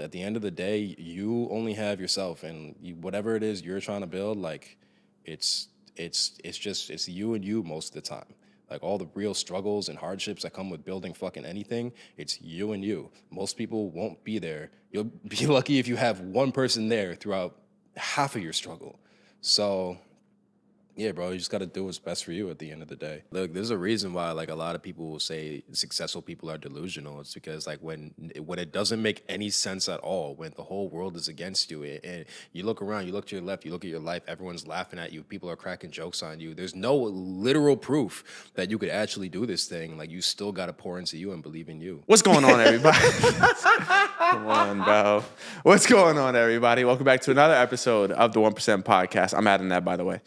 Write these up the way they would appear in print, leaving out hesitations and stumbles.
at the end of the day, you only have yourself, and whatever it is you're trying to build, like it's you and you most of the time. Like all the real struggles and hardships that come with building fucking anything, it's you and you. Most people won't be there. You'll be lucky if you have one person there throughout half of your struggle. So yeah, bro, you just got to do what's best for you at the end of the day. Look, there's a reason why, like, a lot of people will say successful people are delusional. It's because, like, when it doesn't make any sense at all, when the whole world is against you, and you look around, you look to your left, you look at your life, everyone's laughing at you, people are cracking jokes on you. There's no literal proof that you could actually do this thing. Like, you still got to pour into you and believe in you. What's going on, everybody? Come on, bro. What's going on, everybody? Welcome back to another episode of the 1% Podcast. I'm adding that, by the way.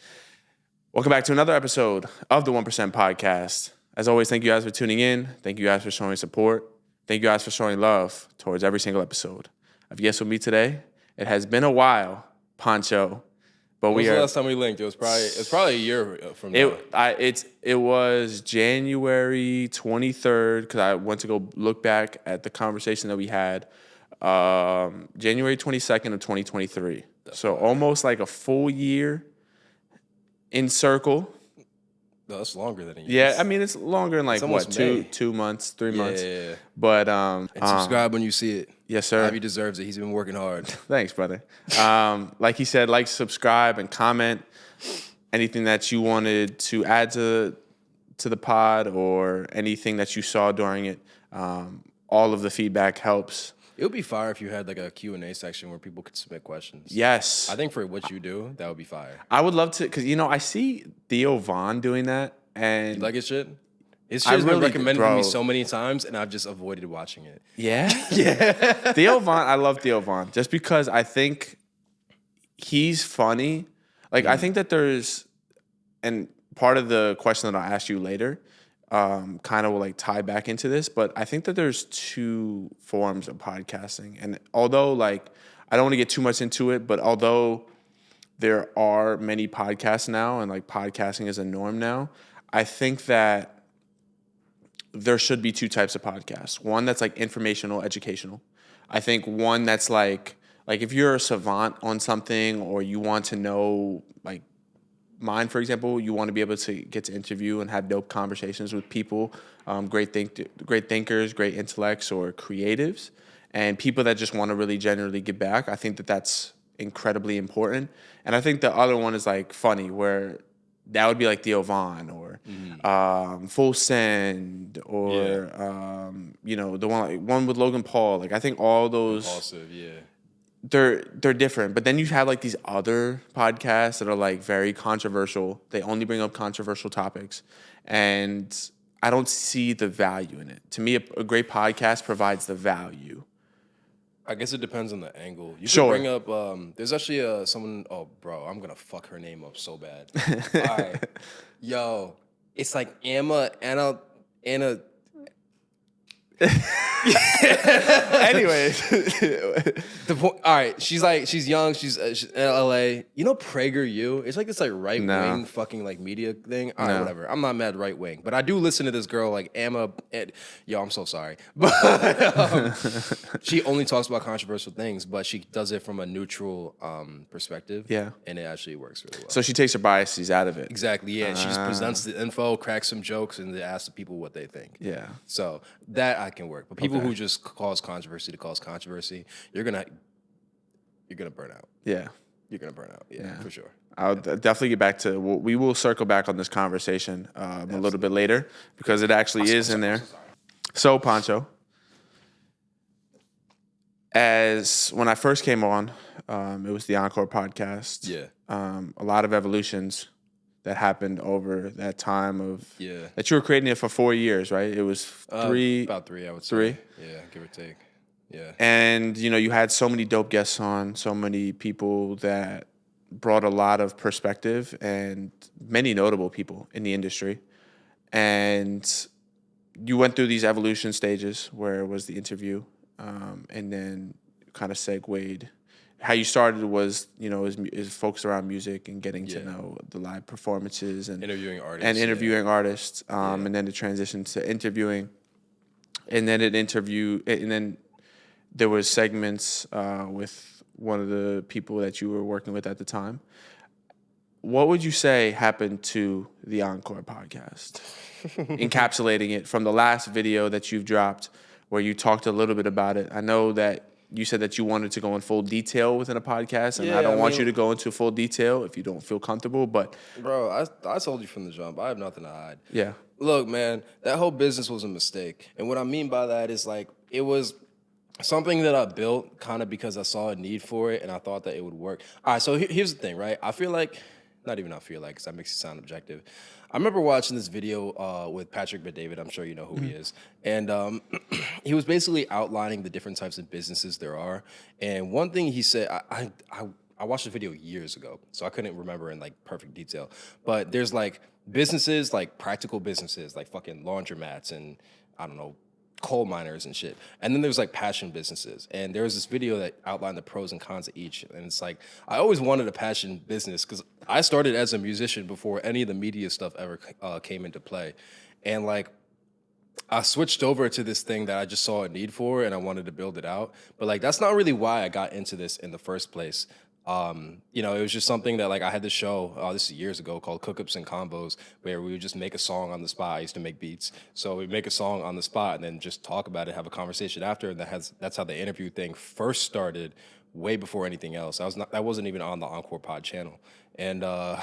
Welcome back to another episode of the 1% Podcast. As always, thank you guys for tuning in. Thank you guys for showing support. Thank you guys for showing love towards every single episode of Yes With Me Today. It has been a while, Poncho, but When was the last time we linked? It was probably a year from now. It was January 23rd, because I went to go look back at the conversation that we had. January 22nd of 2023. So almost like a full year in circle. No, that's longer than a year. Yeah, I mean, it's longer than like, what, two months, 3 months? Yeah. But, and subscribe when you see it. Yes, sir. Abby deserves it. He's been working hard. Thanks, brother. Like he said, like, subscribe, and comment anything that you wanted to add to the pod or anything that you saw during it. All of the feedback helps. It would be fire if you had like a Q&A section where people could submit questions. Yes. I think for what you do, that would be fire. I would love to, because, I see Theo Von doing that. And you like his shit? His shit's been recommended to me so many times, and I've just avoided watching it. Yeah? Yeah. Theo Von, I love Theo Von, just because I think he's funny. Like, I think that there's, and part of the question that I'll ask you later, kind of will like tie back into this, but I think that there's two forms of podcasting. And although, like, I don't want to get too much into it, but although there are many podcasts now and like podcasting is a norm now, I think that there should be two types of podcasts. One that's like informational, educational. I think one that's like if you're a savant on something, or you want to know, like, mine, for example, you want to be able to get to interview and have dope conversations with people, great thinkers, great intellects, or creatives, and people that just want to really genuinely give back. I think that that's incredibly important. And I think the other one is like funny, where that would be like Theo Von or Full Send, or the one with Logan Paul. Like, I think all those Impulsive, yeah. They're different. But then you have like these other podcasts that are like very controversial. They only bring up controversial topics, and I don't see the value in it. To me, a great podcast provides the value. I guess it depends on the angle. You Sure. could bring up, there's actually someone, oh, bro, I'm going to fuck her name up so bad. All right. Yo, it's like Anna. Anyways, All right, she's young, she's in LA. You know PragerU? It's like this like right wing fucking like media thing. All right, whatever. I'm not mad right wing, but I do listen to this girl like Emma. Yo, I'm so sorry, but she only talks about controversial things, but she does it from a neutral perspective. Yeah, and it actually works really well. So she takes her biases out of it. Exactly. Yeah, she just presents the info, cracks some jokes, and asks the people what they think. Yeah. So that I can work, but people who just cause controversy to cause controversy, you're gonna burn out. Yeah, you're gonna burn out. Yeah, for sure. I'll definitely get back to. We will circle back on this conversation a little bit later, because it actually is in there. So Poncho, as when I first came on, it was the Encore Podcast. Yeah. A lot of evolutions that happened over that time of that you were creating it for 4 years, right? It was about 3, I would say. 3? Yeah, give or take. Yeah. And, you had so many dope guests on, so many people that brought a lot of perspective, and many notable people in the industry. And you went through these evolution stages where it was the interview, and then kind of segued. How you started was, is focused around music and getting to know the live performances and interviewing artists. And then the transition to interviewing, and then there was segments with one of the people that you were working with at the time. What would you say happened to the Encore podcast? Encapsulating it from the last video that you've dropped where you talked a little bit about it. I know that you said that you wanted to go in full detail within a podcast, and I don't want you to go into full detail if you don't feel comfortable, but... Bro, I told you from the jump, I have nothing to hide. Yeah. Look, man, that whole business was a mistake. And what I mean by that is, like, it was something that I built kind of because I saw a need for it, and I thought that it would work. All right, so here's the thing, right? I feel like... Not even I feel like, because that makes it sound objective. I remember watching this video with Patrick Bet-David. I'm sure you know who he is. And he was basically outlining the different types of businesses there are. And one thing he said, I watched the video years ago, so I couldn't remember in like perfect detail. But there's like businesses, like practical businesses, like fucking laundromats and I don't know, coal miners and shit. And then there's like passion businesses. And there was this video that outlined the pros and cons of each. And it's like, I always wanted a passion business because I started as a musician before any of the media stuff ever came into play. And like, I switched over to this thing that I just saw a need for and I wanted to build it out. But like, that's not really why I got into this in the first place. You know, it was just something that like I had this show, this is years ago, called Cookups and Combos, where we would just make a song on the spot. I used to make beats. So we'd make a song on the spot and then just talk about it, have a conversation after. And that's how the interview thing first started, way before anything else. That wasn't even on the Encore Pod channel. And I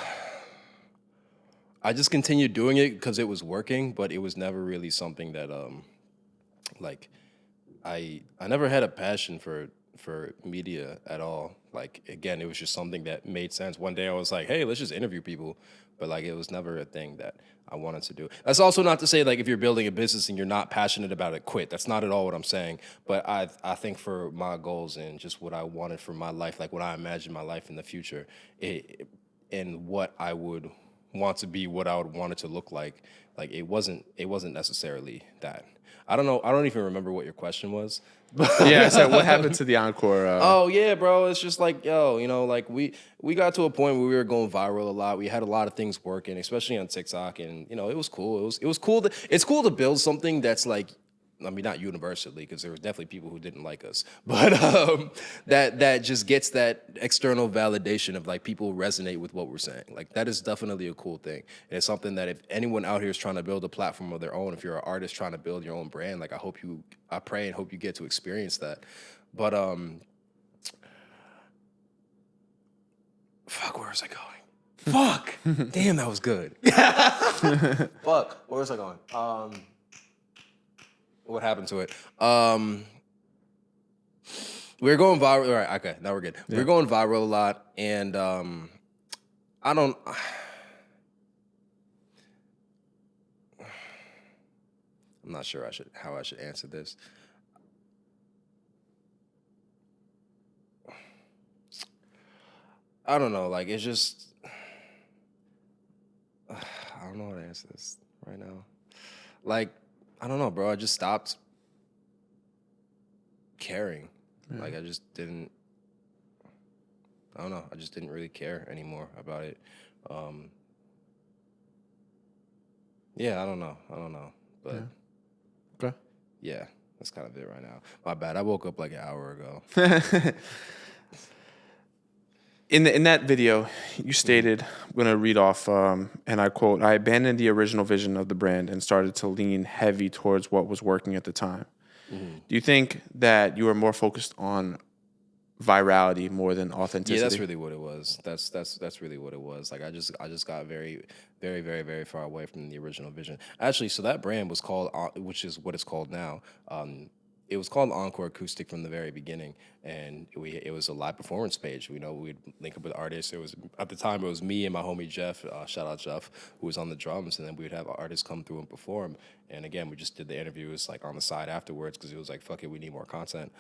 just continued doing it because it was working, but it was never really something that like I never had a passion for media at all. Like, again, it was just something that made sense. One day I was like, hey, let's just interview people. But like, it was never a thing that I wanted to do. That's also not to say like if you're building a business and you're not passionate about it, quit. That's not at all what I'm saying. But I think for my goals and just what I wanted for my life, like what I imagined my life in the future, and what I would want to be, what I would want it to look like it wasn't necessarily that. I don't know. I don't even remember what your question was. Yeah, so what happened to the Encore? Oh, yeah, bro. It's just like, yo, you know, like we got to a point where we were going viral a lot. We had a lot of things working, especially on TikTok. And, you know, it was cool. It was cool. It's cool to build something that's like, I mean, not universally, because there was definitely people who didn't like us, but that just gets that external validation of like people resonate with what we're saying. Like that is definitely a cool thing. And it's something that if anyone out here is trying to build a platform of their own, if you're an artist trying to build your own brand, like I pray and hope you get to experience that. But fuck, where was I going? Fuck, damn, that was good. Fuck, where was I going? What happened to it? We were going viral. All right, okay, now we're good. Yeah. We were going viral a lot, and I'm not sure how I should answer this. I don't know. Like it's just I don't know how to answer this right now. Like. I don't know, bro. I just stopped caring. Yeah. Like, I just didn't, I don't know. I just didn't really care anymore about it. Yeah, I don't know. But, yeah. Okay. Yeah, that's kind of it right now. My bad. I woke up like an hour ago. In that video, you stated, I'm going to read off, and I quote, I abandoned the original vision of the brand and started to lean heavy towards what was working at the time. Mm-hmm. Do you think that you were more focused on virality more than authenticity? Yeah, that's really what it was. That's really what it was. Like I just got very, very, very, very far away from the original vision. Actually, so that brand was called, which is what it's called now. It was called Encore Acoustic from the very beginning, and it was a live performance page. You know, we'd link up with artists. It was at the time it was me and my homie Jeff, shout out Jeff, who was on the drums, and then we would have artists come through and perform. And again, we just did the interviews like on the side afterwards because it was like, fuck it, we need more content.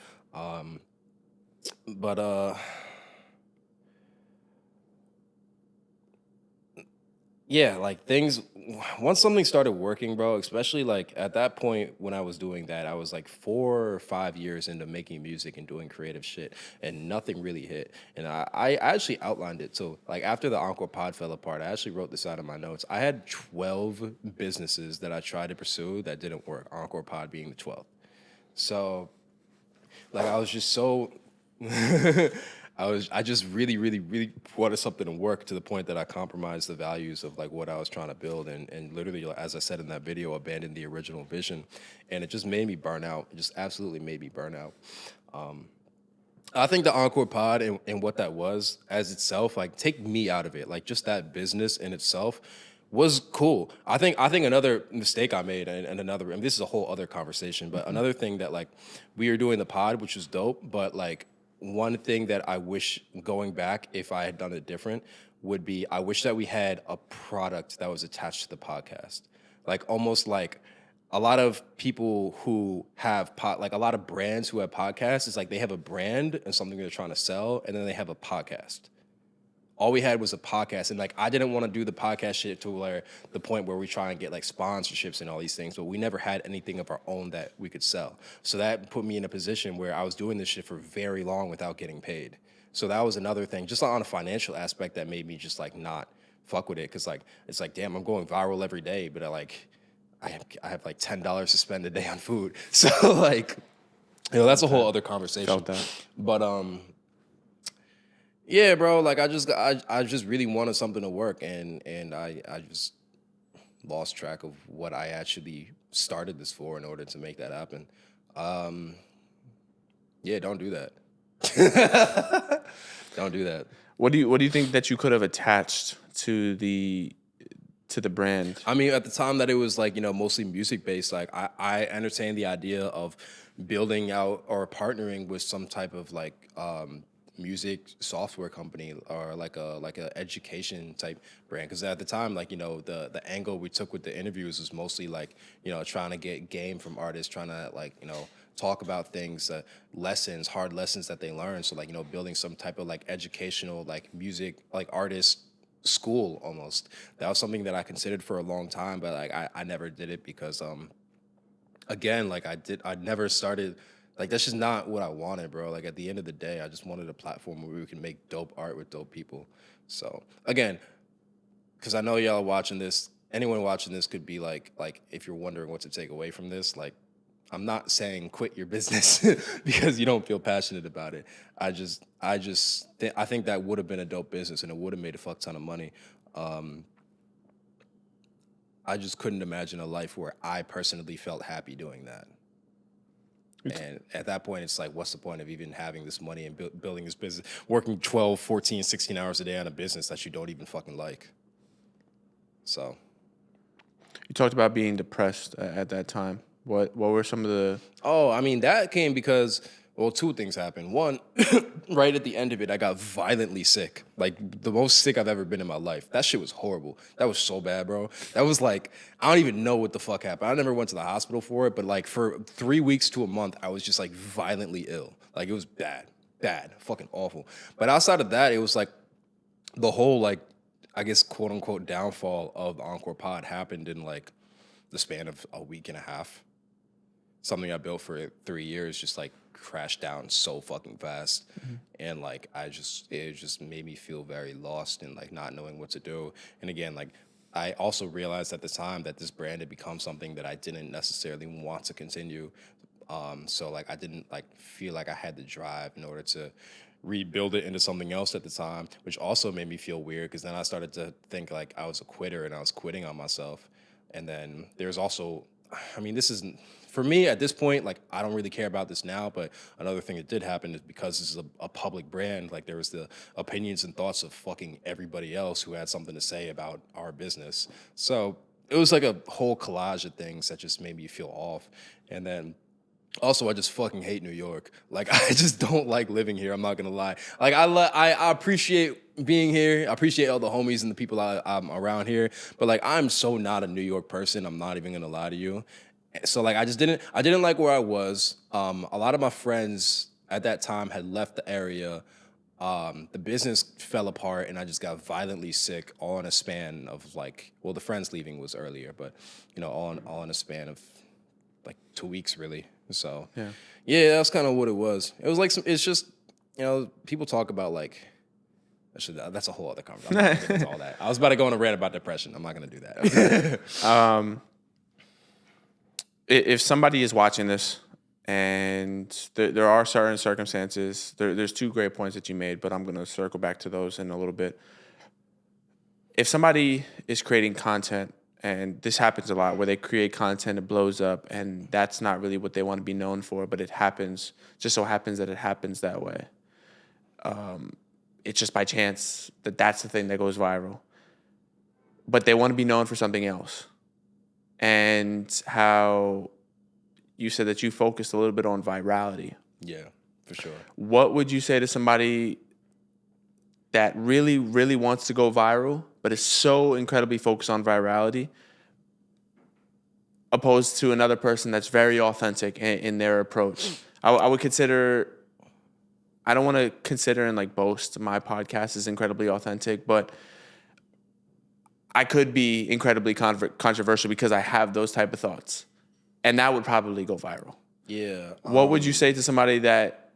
Yeah, like things, once something started working, bro, especially like at that point when I was doing that, I was like 4 or 5 years into making music and doing creative shit, and nothing really hit. And I actually outlined it. So like after the Encore Pod fell apart, I actually wrote this out in my notes. I had 12 businesses that I tried to pursue that didn't work, Encore Pod being the 12th. So Like I was just so I just really, really, really wanted something to work to the point that I compromised the values of like what I was trying to build and literally, like, as I said in that video, abandoned the original vision. And it just made me burn out. It just absolutely made me burn out. I think the Encore Pod and what that was as itself, like take me out of it. Like just that business in itself was cool. I think another mistake I made and another, and this is a whole other conversation, but another thing that like we were doing the pod, which was dope, but like one thing that I wish going back, if I had done it different, would be I wish that we had a product that was attached to the podcast. Like almost like a lot of people who have like a lot of brands who have podcasts, it's like they have a brand and something they're trying to sell, and then they have a podcast. All we had was a podcast, and like I didn't want to do the podcast shit to where the point where we try and get like sponsorships and all these things, but we never had anything of our own that we could sell. So that put me in a position where I was doing this shit for very long without getting paid. So that was another thing, just on a financial aspect, that made me just like not fuck with it, because like it's like, damn, I'm going viral every day, but I have like $10 to spend a day on food. So like, that's a whole other conversation. Felt that. But yeah, bro, like I just really wanted something to work, and I just lost track of what I actually started this for in order to make that happen. Yeah, don't do that. Don't do that. What do you think that you could have attached to the brand? I mean, at the time that it was like, mostly music based, like I entertained the idea of building out or partnering with some type of like music software company or like a education type brand, because at the time, like, the angle we took with the interviews was mostly like, trying to get game from artists, trying to like, talk about things, lessons, hard lessons that they learn. So like, building some type of like educational like music like artist school almost. That was something that I considered for a long time, but like I never did it because again, like I never started. Like, that's just not what I wanted, bro. Like, at the end of the day, I just wanted a platform where we can make dope art with dope people. So, again, because I know y'all are watching this, anyone watching this could be like, if you're wondering what to take away from this, like, I'm not saying quit your business because you don't feel passionate about it. I think that would have been a dope business and it would have made a fuck ton of money. I just couldn't imagine a life where I personally felt happy doing that. And at that point, it's like, what's the point of even having this money and building this business, working 12, 14, 16 hours a day on a business that you don't even fucking like? So. You talked about being depressed at that time. What were some of the... Oh, I mean, that came because, well, two things happened. One, right at the end of it, I got violently sick. Like, the most sick I've ever been in my life. That shit was horrible. That was so bad, bro. That was like, I don't even know what the fuck happened. I never went to the hospital for it, but like for 3 weeks to a month, I was just like violently ill. Like, it was bad, fucking awful. But outside of that, it was like the whole, like, I guess, quote unquote, downfall of the Encore Pod happened in like the span of a week and a half. Something I built for 3 years just like crashed down so fucking fast. Mm-hmm. And like it just made me feel very lost and like not knowing what to do. And again, like I also realized at the time that this brand had become something that I didn't necessarily want to continue. So like I didn't like feel like I had the drive in order to rebuild it into something else at the time, which also made me feel weird because then I started to think like I was a quitter and I was quitting on myself. And then there's also, I mean, this isn't, for me at this point, like I don't really care about this now, but another thing that did happen is because this is a public brand, like there was the opinions and thoughts of fucking everybody else who had something to say about our business. So it was like a whole collage of things that just made me feel off. And then also, I just fucking hate New York. Like, I just don't like living here. I'm not gonna lie. Like, I appreciate being here. I appreciate all the homies and the people I'm around here. But like, I'm so not a New York person. I'm not even gonna lie to you. So like, I didn't like where I was. A lot of my friends at that time had left the area. The business fell apart, and I just got violently sick all in a span of like, well, the friends leaving was earlier, but all in a span of like 2 weeks, really. So yeah, that's kind of what it was. It was like it's just, people talk about like, that's a whole other conversation. I'm not gonna get into all that. I was about to go on a rant about depression. I'm not gonna do that. If somebody is watching this And there are certain circumstances. There's two great points that you made, but I'm going to circle back to those in a little bit. If somebody is creating content, and this happens a lot, where they create content, it blows up, and that's not really what they want to be known for, but it happens, just so happens that it happens that way. It's just by chance that that's the thing that goes viral. But they want to be known for something else. And how you said that you focused a little bit on virality. Yeah, for sure. What would you say to somebody that really, really wants to go viral, but is so incredibly focused on virality, opposed to another person that's very authentic in their approach? I would consider, I don't want to consider and like boast my podcast is incredibly authentic, but I could be incredibly controversial because I have those type of thoughts. And that would probably go viral. Yeah. What would you say to somebody that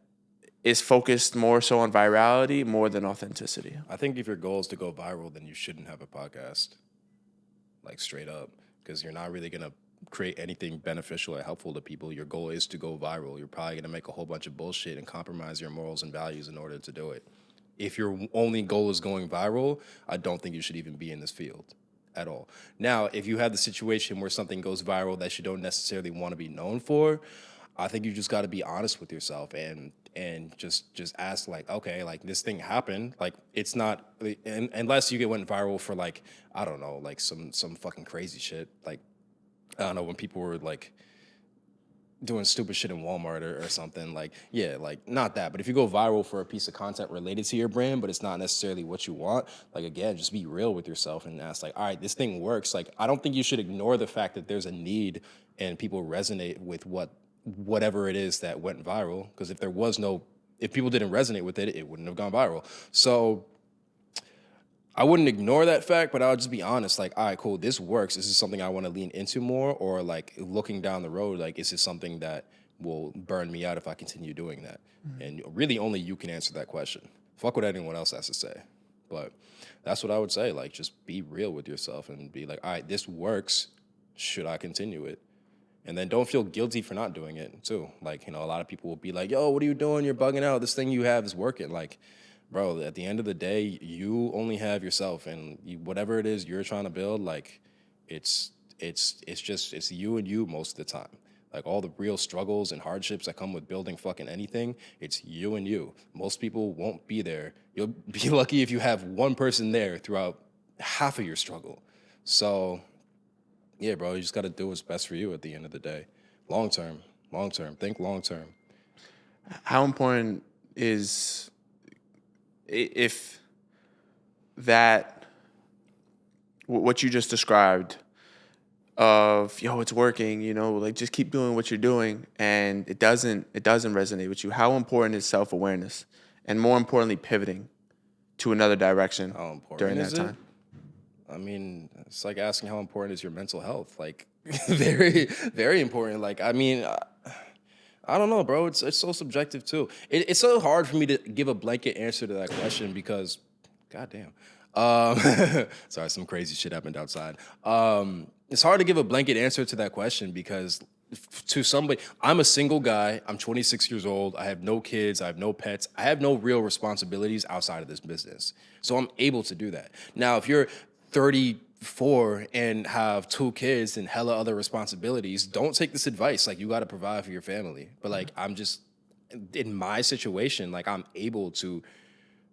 is focused more so on virality more than authenticity? I think if your goal is to go viral, then you shouldn't have a podcast, like straight up, because you're not really going to create anything beneficial or helpful to people. Your goal is to go viral. You're probably going to make a whole bunch of bullshit and compromise your morals and values in order to do it. If your only goal is going viral, I don't think you should even be in this field at all. Now, if you have the situation where something goes viral that you don't necessarily want to be known for, I think you just got to be honest with yourself and just ask, like, okay, like this thing happened, like it's not, unless you went viral for like, I don't know, like some fucking crazy shit, like I don't know, when people were like doing stupid shit in Walmart or something, like, yeah, like not that. But if you go viral for a piece of content related to your brand, but it's not necessarily what you want, like, again, just be real with yourself and ask, like, all right, this thing works. Like, I don't think you should ignore the fact that there's a need and people resonate with whatever it is that went viral. Because if people didn't resonate with it, it wouldn't have gone viral. So I wouldn't ignore that fact, but I would just be honest, like, all right, cool, this works. This is something I want to lean into more, or like looking down the road, like, is this something that will burn me out if I continue doing that? Mm-hmm. And really only you can answer that question. Fuck what anyone else has to say. But that's what I would say. Like, just be real with yourself and be like, all right, this works. Should I continue it? And then don't feel guilty for not doing it too. Like, a lot of people will be like, yo, what are you doing? You're bugging out. This thing you have is working. Like, bro, at the end of the day, you only have yourself, and whatever it is you're trying to build, like, it's you and you most of the time. Like, all the real struggles and hardships that come with building fucking anything, it's you and you. Most people won't be there. You'll be lucky if you have one person there throughout half of your struggle. So, yeah, bro, you just got to do what's best for you at the end of the day. Long term, think long term. How important is, if that, what you just described of, yo, it's working, like, just keep doing what you're doing, and it doesn't resonate with you, how important is self-awareness, and more importantly, pivoting to another direction during that time? I mean, it's like asking how important is your mental health. Like, very, very important. Like, I mean, I don't know, bro. It's so subjective too. It's so hard for me to give a blanket answer to that question because, goddamn. Sorry, some crazy shit happened outside. It's hard to give a blanket answer to that question because to somebody, I'm a single guy. I'm 26 years old. I have no kids. I have no pets. I have no real responsibilities outside of this business. So I'm able to do that. Now, if you're 34 and have 2 kids and hella other responsibilities, don't take this advice. Like, you got to provide for your family. But like, I'm just, in my situation, like, I'm able to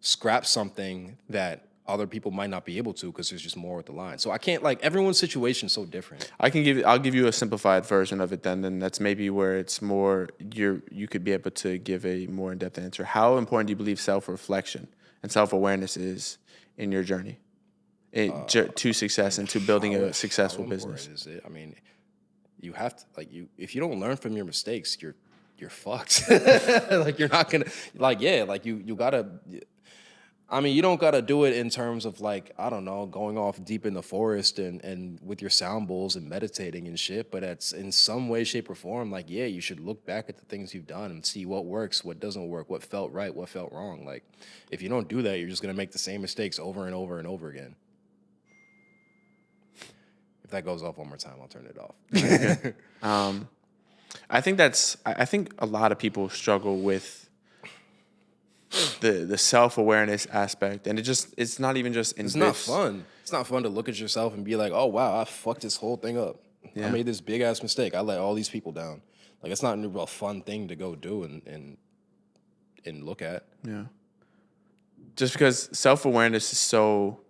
scrap something that other people might not be able to because there's just more with the line. So I can't, like, everyone's situation is so different. I'll give you a simplified version of it then that's maybe where it's more, you could be able to give a more in-depth answer. How important do you believe self-reflection and self-awareness is in your journey to success and to building a successful business? Is it? I mean, you have to, like, if you don't learn from your mistakes, you're fucked. Like, you're not gonna, like, yeah, like, you gotta, I mean, you don't gotta do it in terms of, like, I don't know, going off deep in the forest and with your sound bowls and meditating and shit, but it's in some way, shape, or form, like, yeah, you should look back at the things you've done and see what works, what doesn't work, what felt right, what felt wrong. Like, if you don't do that, you're just gonna make the same mistakes over and over and over again. If that goes off one more time, I'll turn it off. Okay. I think a lot of people struggle with the self-awareness aspect, and it's not even just in It's not fun. It's not fun to look at yourself and be like, oh wow, I fucked this whole thing up. Yeah. I made this big ass mistake. I let all these people down. Like, it's not a real fun thing to go do and look at. Yeah. Just because self-awareness is so,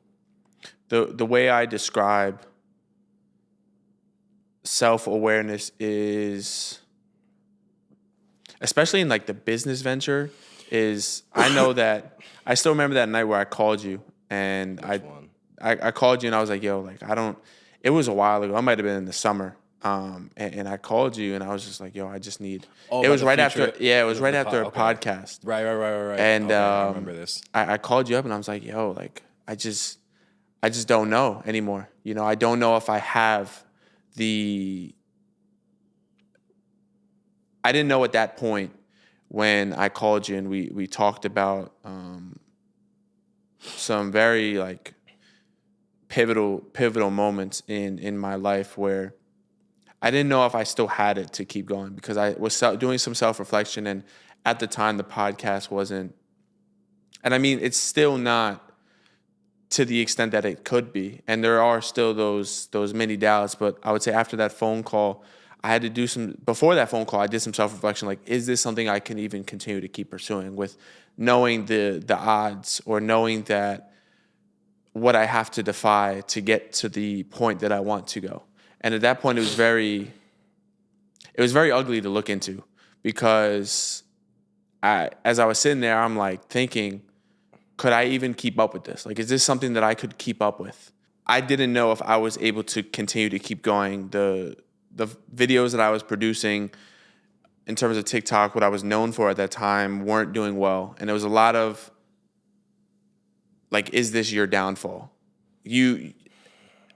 the way I describe self-awareness is, especially in like the business venture, is I know that I still remember that night where I called you, and I called you and I was like, yo, like it was a while ago. It might have been in the summer. And I called you and I was just like, yo, I just need. Oh, it was right future, after. Yeah, it was right after a podcast. Right. And okay, I remember this. I called you up and I was like, yo, like I just don't know anymore. You know, I don't know if I have the. I didn't know at that point when I called you and we talked about some very like pivotal moments in my life where I didn't know if I still had it to keep going, because I was doing some self-reflection, and at the time the podcast wasn't, and I mean, it's still not to the extent that it could be, and there are still those mini doubts, but I would say after that phone call, I had to do before that phone call, I did some self-reflection, like, is this something I can even continue to keep pursuing, with knowing the odds, or knowing that what I have to defy to get to the point that I want to go. And at that point, it was very ugly to look into, because as I was sitting there, I'm like thinking, could I even keep up with this? Like, is this something that I could keep up with? I didn't know if I was able to continue to keep going. The videos that I was producing in terms of TikTok, what I was known for at that time, weren't doing well. And there was a lot of, like, is this your downfall?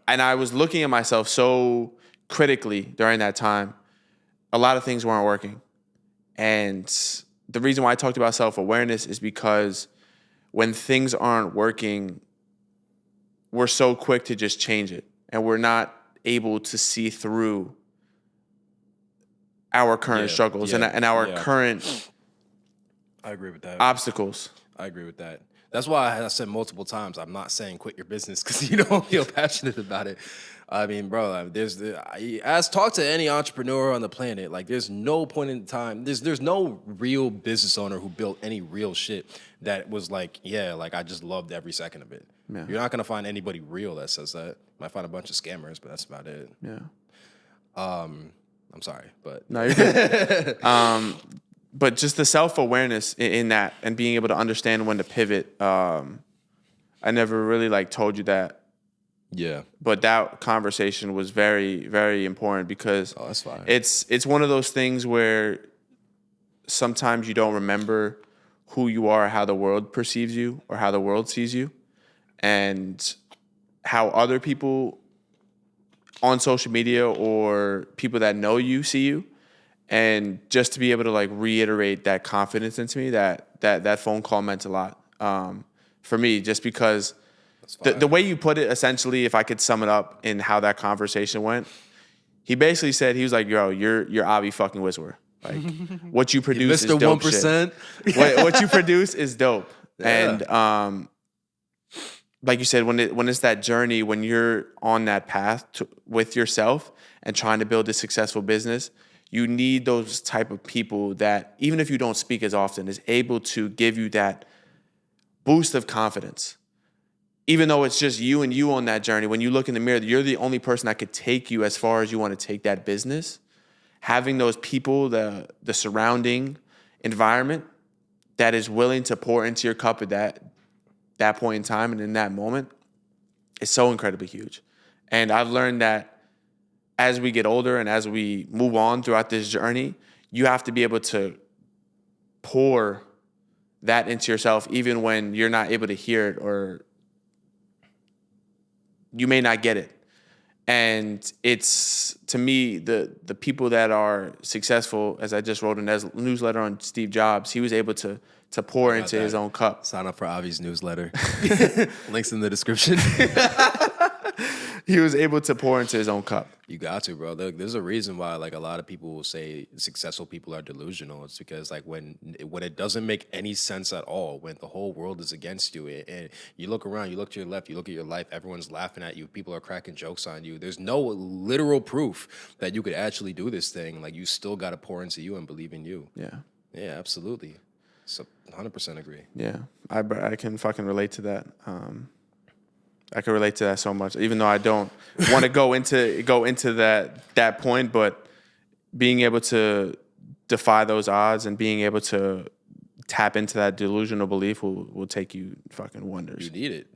And I was looking at myself so critically during that time. A lot of things weren't working. And the reason why I talked about self-awareness is because when things aren't working, we're so quick to just change it. And we're not able to see through our current struggles and our current I agree with that. obstacles. I agree with that. That's why I said multiple times, I'm not saying quit your business because you don't feel passionate about it. I mean, bro, talk to any entrepreneur on the planet. Like, there's no point in time. There's no real business owner who built any real shit that was like, yeah, like I just loved every second of it. Yeah. You're not gonna find anybody real that says that. You might find a bunch of scammers, but that's about it. Yeah. I'm sorry, but no, you're good. But just the self-awareness in that, and being able to understand when to pivot. I never really like told you that. Yeah. But that conversation was very, very important, because that's fine. It's one of those things where sometimes you don't remember who you are, how the world perceives you, or how the world sees you, and how other people on social media or people that know you see you. And just to be able to like reiterate that confidence into me, that phone call meant a lot for me, just because the way you put it, essentially, if I could sum it up in how that conversation went, he basically said, he was like, yo, you're Avi fucking Whisperer. Like, what you produce is dope 1%. Shit. What you produce is dope. Yeah. And like you said, when it's that journey, when you're on that path with yourself and trying to build a successful business, you need those type of people that, even if you don't speak as often, is able to give you that boost of confidence. Even though it's just you and you on that journey, when you look in the mirror, you're the only person that could take you as far as you want to take that business. Having those people, the surrounding environment that is willing to pour into your cup at that point in time and in that moment is so incredibly huge. And I've learned that as we get older and as we move on throughout this journey, you have to be able to pour that into yourself, even when you're not able to hear it, or you may not get it. And it's, to me, the people that are successful, as I just wrote in a newsletter on Steve Jobs, he was able to pour into his own cup. Sign up for Avi's newsletter. Links in the description. he was able to pour into his own cup. You got to, bro. There's a reason why, like, a lot of people will say successful people are delusional. It's because, like, when it doesn't make any sense at all, when the whole world is against you, and you look around, you look to your left, you look at your life, everyone's laughing at you, people are cracking jokes on you. There's no literal proof that you could actually do this thing. Like, you still got to pour into you and believe in you. Yeah. Yeah, absolutely. So 100% agree. Yeah, I can fucking relate to that. I can relate to that so much, even though I don't want to go into that point. But being able to defy those odds and being able to tap into that delusional belief will take you fucking wonders. You need it.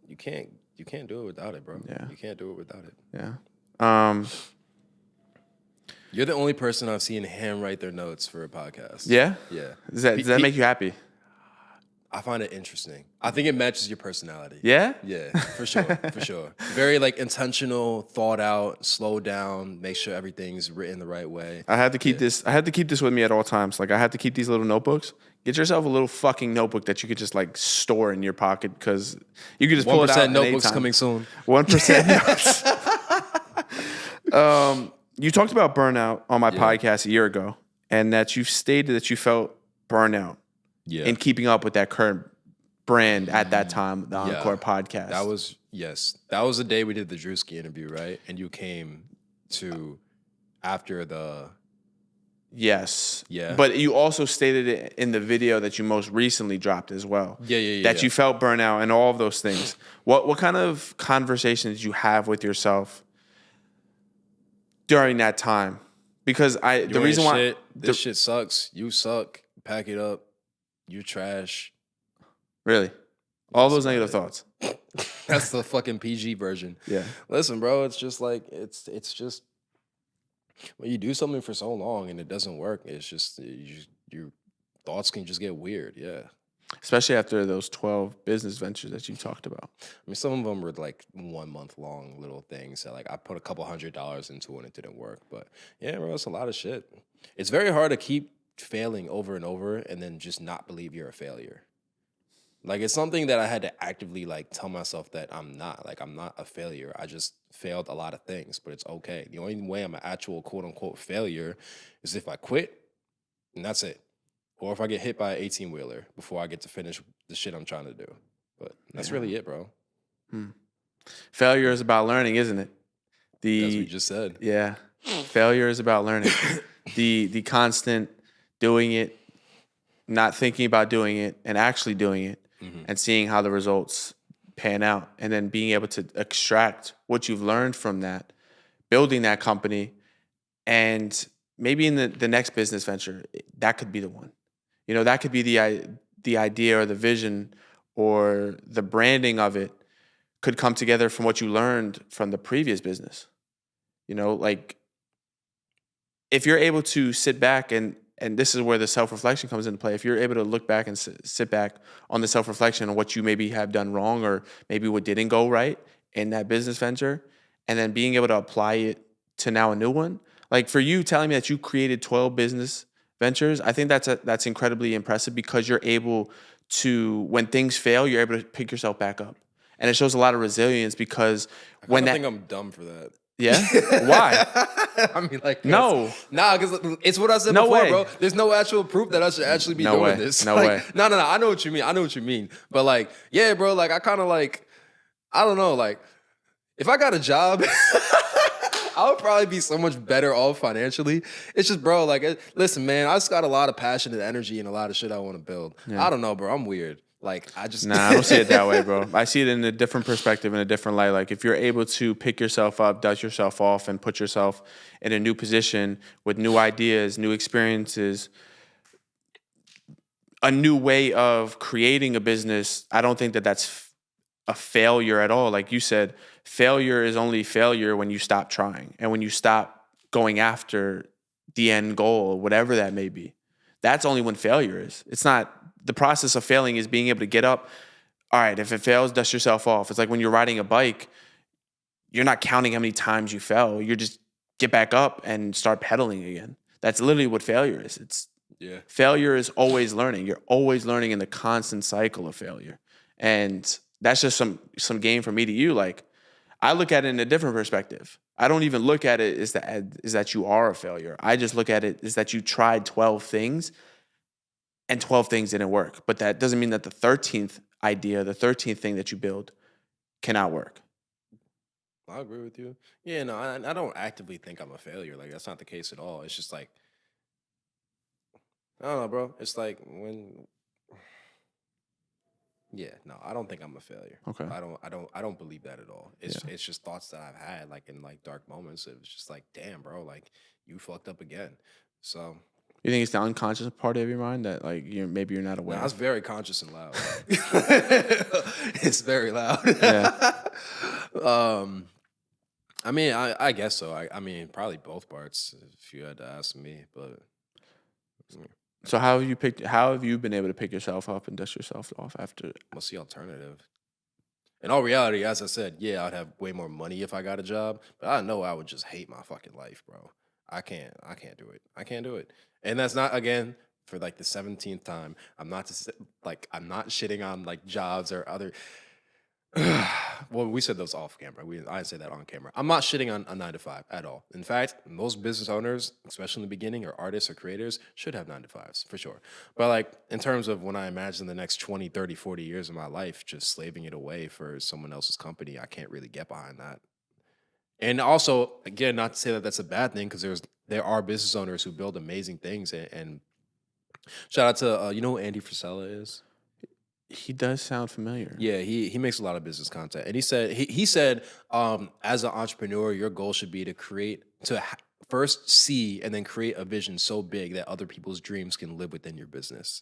You can't do it without it, bro. Yeah. You can't do it without it. Yeah. You're the only person I've seen handwrite their notes for a podcast. Yeah? Yeah. Does that make you happy? I find it interesting. I think it matches your personality. Yeah? Yeah, for sure, for sure. Very, like, intentional, thought out, slow down, make sure everything's written the right way. I had to keep this. I had to keep this with me at all times. Like, I had to keep these little notebooks. Get yourself a little fucking notebook that you could just, like, store in your pocket, because you could just pull it out. 1% notebooks coming soon. 1% notes. You talked about burnout on my podcast a year ago, and that you've stated that you felt burnout in keeping up with that current brand at that time, the Encore Podcast. That was the day we did the Drewski interview, right? And you came to after the... Yes. Yeah. But you also stated it in the video that you most recently dropped as well. That you felt burnout and all of those things. What kind of conversations did you have with yourself during that time? Because the reason why this shit sucks. You suck. Pack it up. You're trash. Really? All those negative thoughts. That's the fucking PG version. Yeah. Listen, bro, it's just like it's just when you do something for so long and it doesn't work, it's just your thoughts can just get weird. Yeah. Especially after those 12 business ventures that you talked about. I mean, some of them were like 1 month long little things that, like, I put a couple $100s into and it didn't work. But yeah, bro, it's a lot of shit. It's very hard to keep failing over and over and then just not believe you're a failure. Like, it's something that I had to actively, like, tell myself that I'm not a failure. I just failed a lot of things, but it's okay. The only way I'm an actual quote unquote failure is if I quit and that's it. Or if I get hit by an 18-wheeler before I get to finish the shit I'm trying to do. But that's really it, bro. Failure is about learning, isn't it? That's what you just said. Yeah. Failure is about learning. The constant doing it, not thinking about doing it, and actually doing it, and seeing how the results pan out, and then being able to extract what you've learned from that, building that company, and maybe in the next business venture, that could be the one. You know, that could be the idea or the vision or the branding of it could come together from what you learned from the previous business. You know, like, if you're able to sit back and this is where the self-reflection comes into play. If you're able to look back and sit back on the self-reflection on what you maybe have done wrong or maybe what didn't go right in that business venture, and then being able to apply it to now a new one. Like, for you telling me that you created 12 business ventures, I think that's incredibly impressive, because you're able to, when things fail, you're able to pick yourself back up. And it shows a lot of resilience, because I think I'm dumb for that. Yeah? Why? I mean, like, no. Nah, because it's what I said No before, way. bro. There's no actual proof that I should actually be No doing way. this. No like, way. No. I know what you mean. But, like, yeah, bro, like, I kind of, like, I don't know, like, if I got a job, I would probably be so much better off financially. It's just, bro, like, listen, man, I just got a lot of passion and energy and a lot of shit I want to build. Yeah. I don't know, bro. I'm weird. Like, I just... Nah, I don't see it that way, bro. I see it in a different perspective, in a different light. Like, if you're able to pick yourself up, dust yourself off, and put yourself in a new position with new ideas, new experiences, a new way of creating a business, I don't think that that's a failure at all. Like you said, failure is only failure when you stop trying and when you stop going after the end goal, whatever that may be. That's only when failure is. It's not... The process of failing is being able to get up. All right, if it fails, dust yourself off. It's like when you're riding a bike, you're not counting how many times you fell. You just get back up and start pedaling again. That's literally what failure is. Failure is always learning. You're always learning in the constant cycle of failure. And that's just some game from me to you. Like, I look at it in a different perspective. I don't even look at it as that you are a failure. I just look at it as that you tried 12 things and 12 things didn't work. But that doesn't mean that the 13th idea, the 13th thing that you build cannot work. I agree with you. Yeah, no, I don't actively think I'm a failure. Like that's not the case at all. It's just like I don't know, bro. It's like when yeah, no, I don't think I'm a failure. Okay. I don't believe that at all. Yeah. It's just thoughts that I've had like in like dark moments. It was just like, damn, bro, like you fucked up again. So You think it's the unconscious part of your mind that like maybe you're not aware no, it's of? very conscious and loud. It's very loud. Yeah. I mean, I guess so. I mean, probably both parts if you had to ask me, but So how have you been able to pick yourself up and dust yourself off after? what's the alternative? In all reality, as I said, yeah, I'd have way more money if I got a job, but I know I would just hate my fucking life, bro. I can't do it. I can't do it. And that's not again for like the 17th time. I'm not I'm not shitting on like jobs or other. Well, we said those off camera. I didn't say that on camera. I'm not shitting on a 9 to 5 at all. In fact, most business owners, especially in the beginning, or artists or creators, should have 9 to 5s for sure. But like in terms of when I imagine the next 20, 30, 40 years of my life, just slaving it away for someone else's company, I can't really get behind that. And also, again, not to say that that's a bad thing, because there are business owners who build amazing things. And shout out to you know who Andy Frisella is? He does sound familiar. Yeah, he makes a lot of business content, and he said as an entrepreneur, your goal should be to first see and then create a vision so big that other people's dreams can live within your business.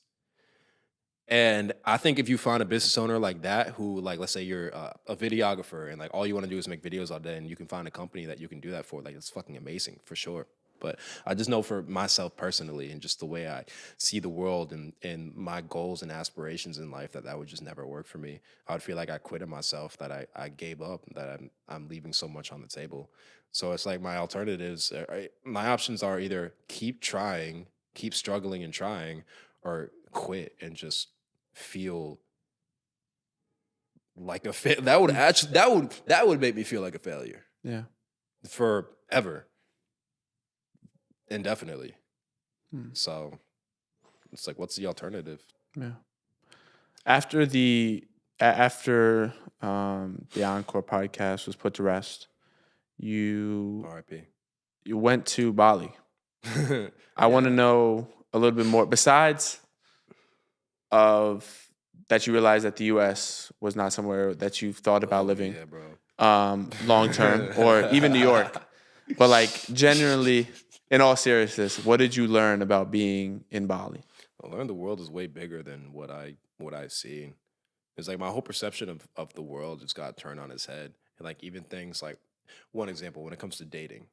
And I think if you find a business owner like that, who like, let's say you're a videographer and like all you want to do is make videos all day, and you can find a company that you can do that for, like it's fucking amazing for sure. But I just know for myself personally and just the way I see the world and my goals and aspirations in life that would just never work for me. I would feel like I quitted myself, that I gave up, that I'm leaving so much on the table. So it's like my alternatives, my options are either keep trying, keep struggling and trying, or quit and just feel like a that would make me feel like a failure. Yeah. Forever. Indefinitely. Hmm. So it's like, what's the alternative? Yeah. After the Encore podcast was put to rest, you R.I.P. you went to Bali. I want to know a little bit more, besides of that you realized that the U.S. was not somewhere that you've thought about living, Yeah, bro. Long term, or even New York. But like generally, in all seriousness, what did you learn about being in Bali? I learned the world is way bigger than what I see. It's like my whole perception of the world just got turned on its head. And like even things like, one example, when it comes to dating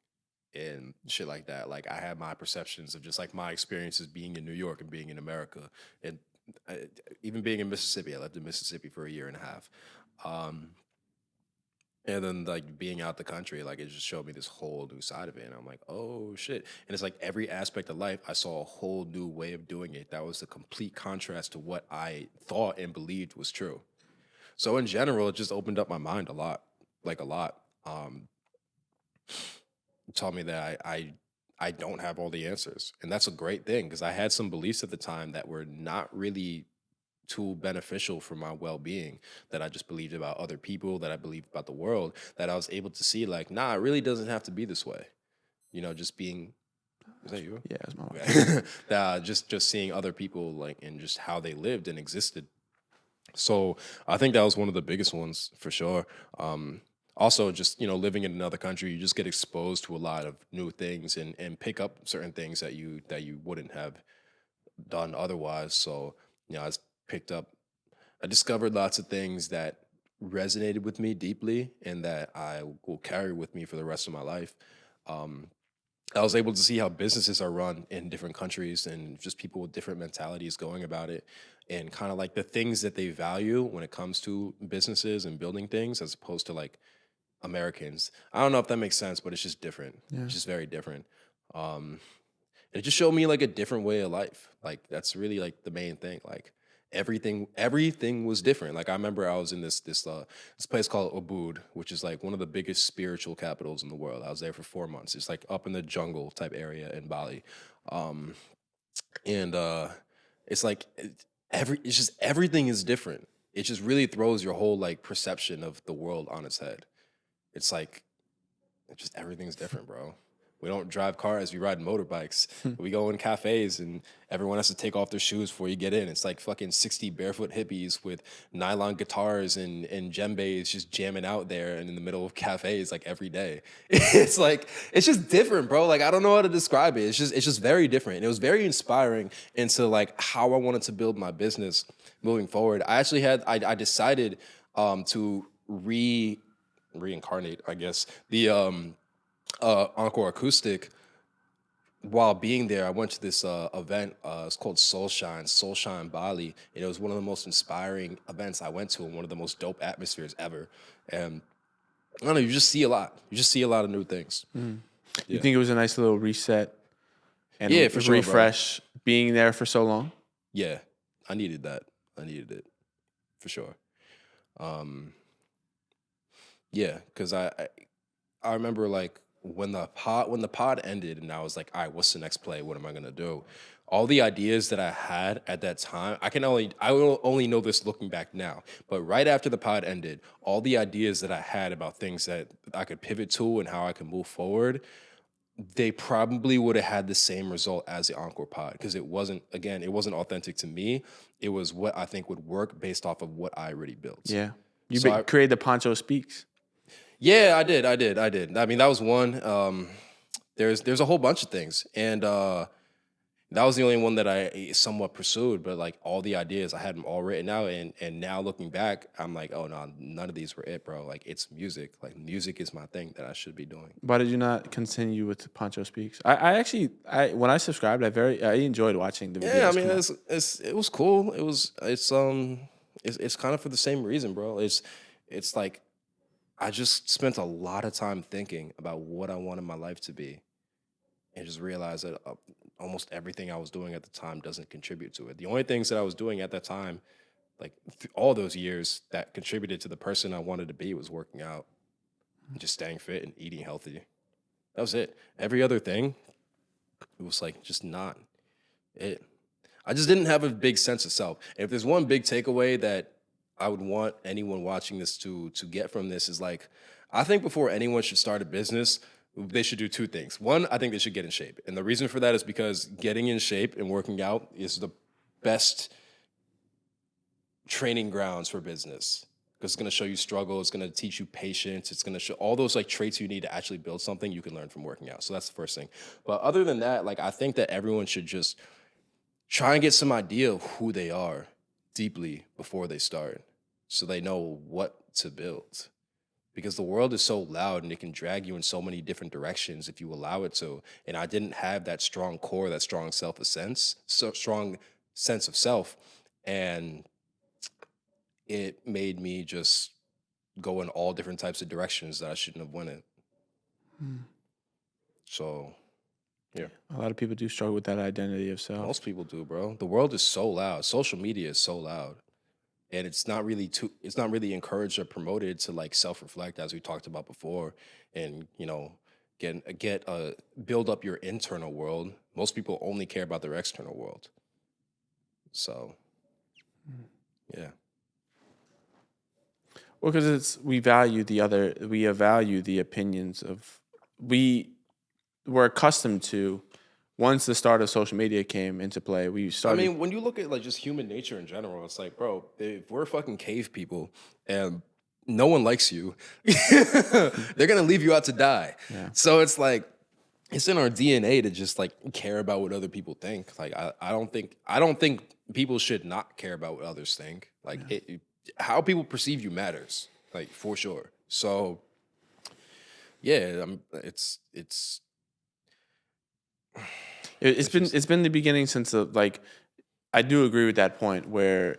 and shit like that, like I had my perceptions of just like my experiences being in New York and being in America, and even being in Mississippi. I lived in Mississippi for 1.5 years. And then like being out the country, like it just showed me this whole new side of it. And I'm like, oh shit. And it's like every aspect of life, I saw a whole new way of doing it. That was a complete contrast to what I thought and believed was true. So in general, it just opened up my mind a lot, like a lot. It taught me that I don't have all the answers. And that's a great thing, because I had some beliefs at the time that were not really too beneficial for my well-being, that I just believed about other people, that I believed about the world, that I was able to see like, nah, it really doesn't have to be this way. You know, just being, is that you? Yeah, it's my Okay. That just seeing other people like and just how they lived and existed. So I think that was one of the biggest ones for sure. Also, just living in another country, you just get exposed to a lot of new things and pick up certain things that you wouldn't have done otherwise. So I discovered lots of things that resonated with me deeply and that I will carry with me for the rest of my life. I was able to see how businesses are run in different countries and just people with different mentalities going about it, and kind of like the things that they value when it comes to businesses and building things, as opposed to like Americans. I don't know if that makes sense, but it's just different. Yeah. It's just very different. It just showed me like a different way of life. Like that's really like the main thing. Like, everything was different. Like I remember I was in this place called Ubud, which is like one of the biggest spiritual capitals in the world. I was there for 4 months. It's like up in the jungle type area in Bali. Um, and it's like it's just everything is different. It just really throws your whole like perception of the world on its head. It's like it's just everything's different, bro. We don't drive cars, we ride motorbikes. We go in cafes and everyone has to take off their shoes before you get in. It's like fucking 60 barefoot hippies with nylon guitars and djembes just jamming out there and in the middle of cafes like every day. It's like, it's just different, bro. Like, I don't know how to describe it. It's just very different. And it was very inspiring into like how I wanted to build my business moving forward. I actually I decided to reincarnate, I guess, the Encore Acoustic. While being there, I went to this event. It's called Soulshine Bali. And it was one of the most inspiring events I went to, and one of the most dope atmospheres ever. And I don't know, you just see a lot. You just see a lot of new things. You think it was a nice little reset and Yeah, for sure, refresh being there for so long? Yeah, I needed that. I needed it for sure. Yeah, because I remember like when the pod ended and I was like, all right, what's the next play? What am I gonna do? All the ideas that I had at that time, I will only know this looking back now. But right after the pod ended, all the ideas that I had about things that I could pivot to and how I could move forward, they probably would have had the same result as the Encore pod, because it wasn't authentic to me. It was what I think would work based off of what I already built. Yeah. You created the Poncho Speaks. Yeah, I did. I mean, that was one. There's a whole bunch of things, and that was the only one that I somewhat pursued. But like all the ideas, I had them all written out, and now looking back, I'm like, oh no, none of these were it, bro. Like it's music. Like music is my thing that I should be doing. Why did you not continue with Poncho Speaks? I actually when I subscribed, I enjoyed watching the videos. Yeah, I mean, it was cool. It's kind of for the same reason, bro. It's like I just spent a lot of time thinking about what I wanted my life to be, and just realized that almost everything I was doing at the time doesn't contribute to it. The only things that I was doing at that time, like all those years, that contributed to the person I wanted to be was working out, and just staying fit and eating healthy. That was it. Every other thing, it was like just not it. I just didn't have a big sense of self. And if there's one big takeaway that I would want anyone watching this to get from this is like, I think before anyone should start a business, they should do two things. One, I think they should get in shape. And the reason for that is because getting in shape and working out is the best training grounds for business. Because it's going to show you struggle. It's going to teach you patience. It's going to show all those like traits you need to actually build something you can learn from working out. So that's the first thing. But other than that, like I think that everyone should just try and get some idea of who they are deeply before they start, so they know what to build. Because the world is so loud and it can drag you in so many different directions if you allow it to. And I didn't have that strong core, that strong strong sense of self. And it made me just go in all different types of directions that I shouldn't have went in. So, yeah. A lot of people do struggle with that identity of self. Most people do, bro. The world is so loud. Social media is so loud. And it's not really encouraged or promoted to like self-reflect, as we talked about before, and build up your internal world. Most people only care about their external world. So, yeah. Well, because we value the opinions of, we're accustomed to, once the start of social media came into play, we started. I mean, when you look at like just human nature in general, it's like, bro, if we're fucking cave people and no one likes you, they're gonna leave you out to die. Yeah. So it's like, it's in our DNA to just like care about what other people think. Like, I don't think people should not care about what others think. Like, how people perceive you matters, like for sure. So, yeah, It's been the beginning since I do agree with that point where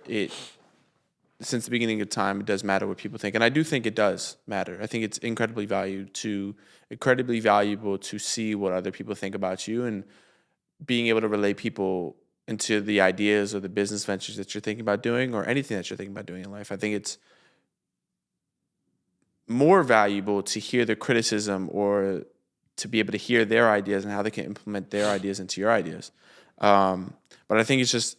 since the beginning of time, it does matter what people think. And I do think it does matter. I think it's incredibly valuable to see what other people think about you, and being able to relate people into the ideas or the business ventures that you're thinking about doing or anything that you're thinking about doing in life. I think it's more valuable to hear the criticism or to be able to hear their ideas and how they can implement their ideas into your ideas. But I think it's just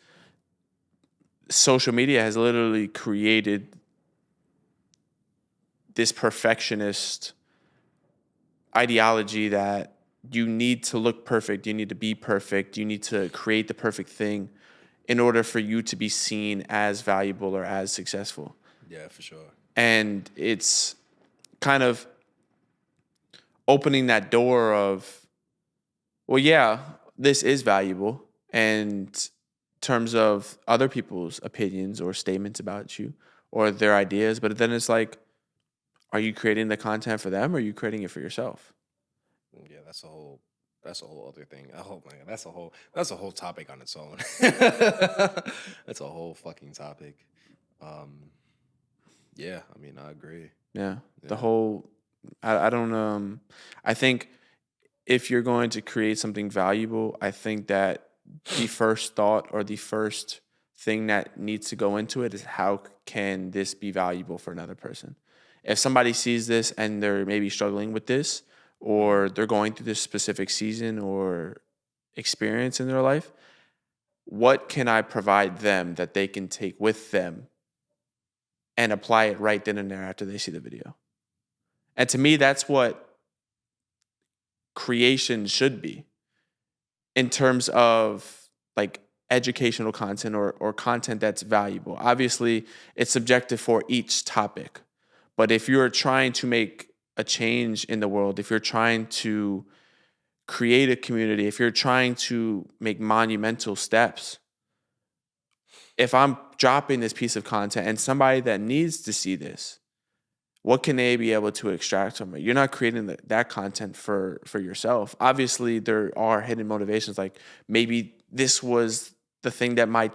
social media has literally created this perfectionist ideology that you need to look perfect, you need to be perfect, you need to create the perfect thing in order for you to be seen as valuable or as successful. Yeah, for sure. And it's kind of opening that door of, well, yeah, this is valuable. And in terms of other people's opinions or statements about you or their ideas, but then it's like, are you creating the content for them or are you creating it for yourself? Yeah, that's a whole other thing. Oh my God, that's a whole topic on its own. That's a whole fucking topic. Yeah, I mean, I agree. Yeah. The whole, I don't, I think if you're going to create something valuable, I think that the first thought or the first thing that needs to go into it is how can this be valuable for another person? If somebody sees this and they're maybe struggling with this, or they're going through this specific season or experience in their life, what can I provide them that they can take with them and apply it right then and there after they see the video? And to me, that's what creation should be in terms of like educational content or content that's valuable. Obviously, it's subjective for each topic. But if you're trying to make a change in the world, if you're trying to create a community, if you're trying to make monumental steps, if I'm dropping this piece of content and somebody that needs to see this, what can they be able to extract from it? You're not creating that content for yourself. Obviously, there are hidden motivations, like maybe this was the thing that my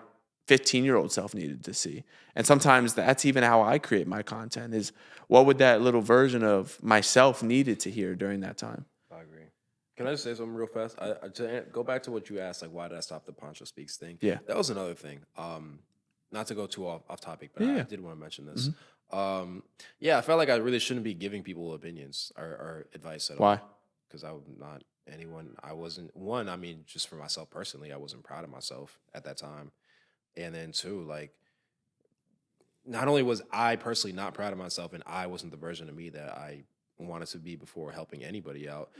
15-year-old self needed to see. And sometimes that's even how I create my content, is what would that little version of myself needed to hear during that time. I agree. Can I just say something real fast? To go back to what you asked, like, why did I stop the Poncho Speaks thing? Yeah. That was another thing. Not to go too off topic, but I did want to mention this. Yeah, I felt like I really shouldn't be giving people opinions or advice at all. Why? Because I would not anyone. I wasn't one. I mean, just for myself personally, I wasn't proud of myself at that time. And then two, like, not only was I personally not proud of myself and I wasn't the version of me that I wanted to be before helping anybody out,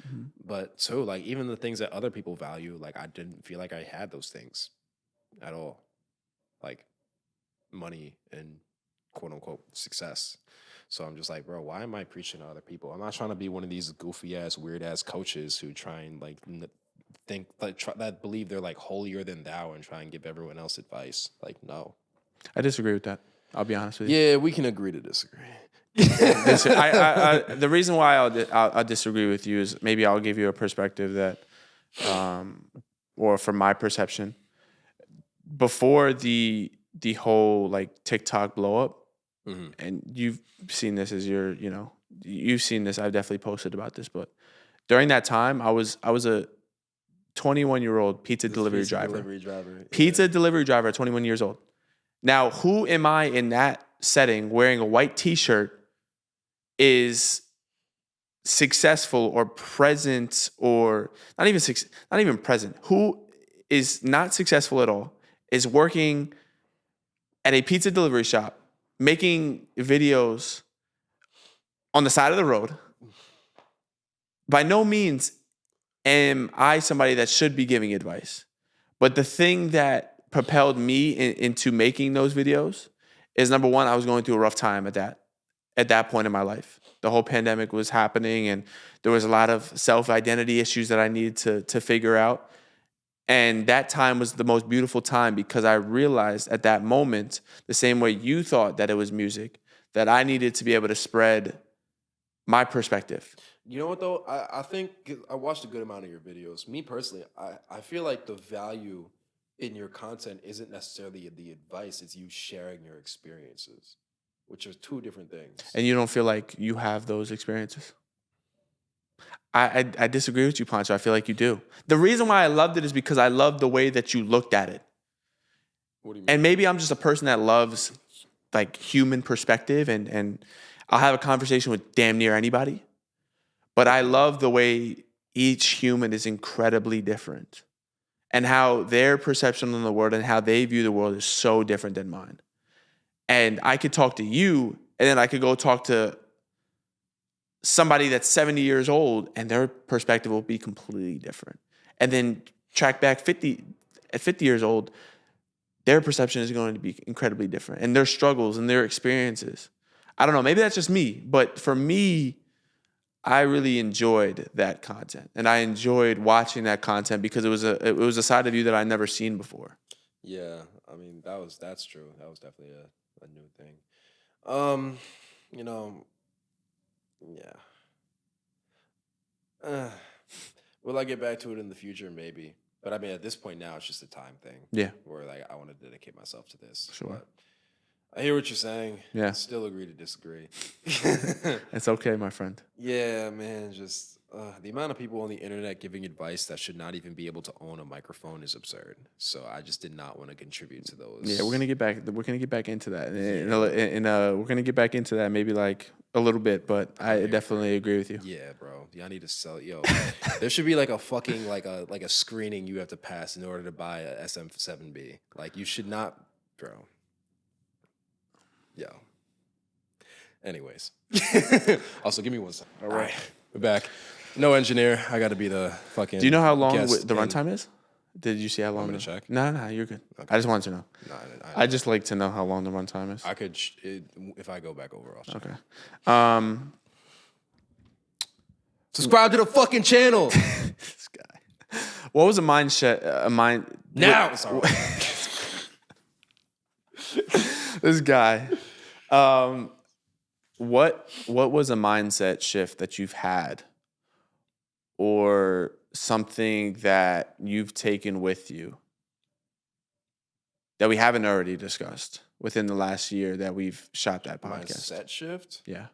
but two, like, even the things that other people value, like, I didn't feel like I had those things at all. Like money and quote unquote success. So I'm just like, bro, why am I preaching to other people? I'm not trying to be one of these goofy ass, weird ass coaches who try and like think like that believe they're like holier than thou and try and give everyone else advice. Like, no. I disagree with that. I'll be honest with you. Yeah, we can agree to disagree. The reason why I'll disagree with you is maybe I'll give you a perspective that, or from my perception, before the whole like TikTok blow up, and you've seen this as you've seen this. I've definitely posted about this, but during that time, I was a 21-year-old pizza delivery driver. Pizza delivery driver at 21 years old. Now, who am I in that setting wearing a white t-shirt is successful or present, or not even present? Who is not successful at all is working at a pizza delivery shop, making videos on the side of the road. By no means am I somebody that should be giving advice. But the thing that propelled me into making those videos is, number one, I was going through a rough time at that point in my life. The whole pandemic was happening, and there was a lot of self-identity issues that I needed to figure out. And that time was the most beautiful time because I realized at that moment, the same way you thought that it was music, that I needed to be able to spread my perspective. You know what, though? I think I watched a good amount of your videos. Me personally, I feel like the value in your content isn't necessarily the advice, it's you sharing your experiences, which are two different things. And you don't feel like you have those experiences? I disagree with you, Poncho. I feel like you do. The reason why I loved it is because I loved the way that you looked at it. What do you mean? And maybe I'm just a person that loves like human perspective, and I'll have a conversation with damn near anybody. But I love the way each human is incredibly different, and how their perception of the world and how they view the world is so different than mine. And I could talk to you, and then I could go talk to somebody that's 70 years old, and their perspective will be completely different. And then track back 50 years old, their perception is going to be incredibly different, and their struggles and their experiences. I don't know, maybe that's just me, but for me, I really enjoyed that content, and I enjoyed watching that content because it was a side of you that I'd never seen before. Yeah, I mean that's true. That was definitely a new thing. You know, yeah. Will I get back to it in the future? Maybe. But I mean, at this point now, it's just a time thing. Yeah, Where like I want to dedicate myself to this. sure. But I hear what you're saying. Yeah. I still agree to disagree. It's okay, my friend. Yeah, man. Just the amount of people on the internet giving advice that should not even be able to own a microphone is absurd. So I just did not want to contribute to those. Yeah, we're gonna get back into that, we're gonna get back into that maybe like a little bit, but I definitely agree with you. Yeah, bro. I need to sell. Yo, there should be like a fucking like a screening you have to pass in order to buy a SM7B. Like you should not, bro. Yo. Anyways. Also, give me 1 second. All right, we're back. No engineer. I got to be the fucking. Do you know how long guest the and- runtime is? Did you see how long? me to check? No, you're good. I just wanted to know. No, I just like to know how long the runtime is. I could if I go back over. I'll check. Okay. Subscribe to the fucking channel This guy. What was a mindset? now. Sorry. This guy. What was a mindset shift that you've had, or something that you've taken with you that we haven't already discussed within the last year that we've shot that podcast? Mindset shift. Yeah.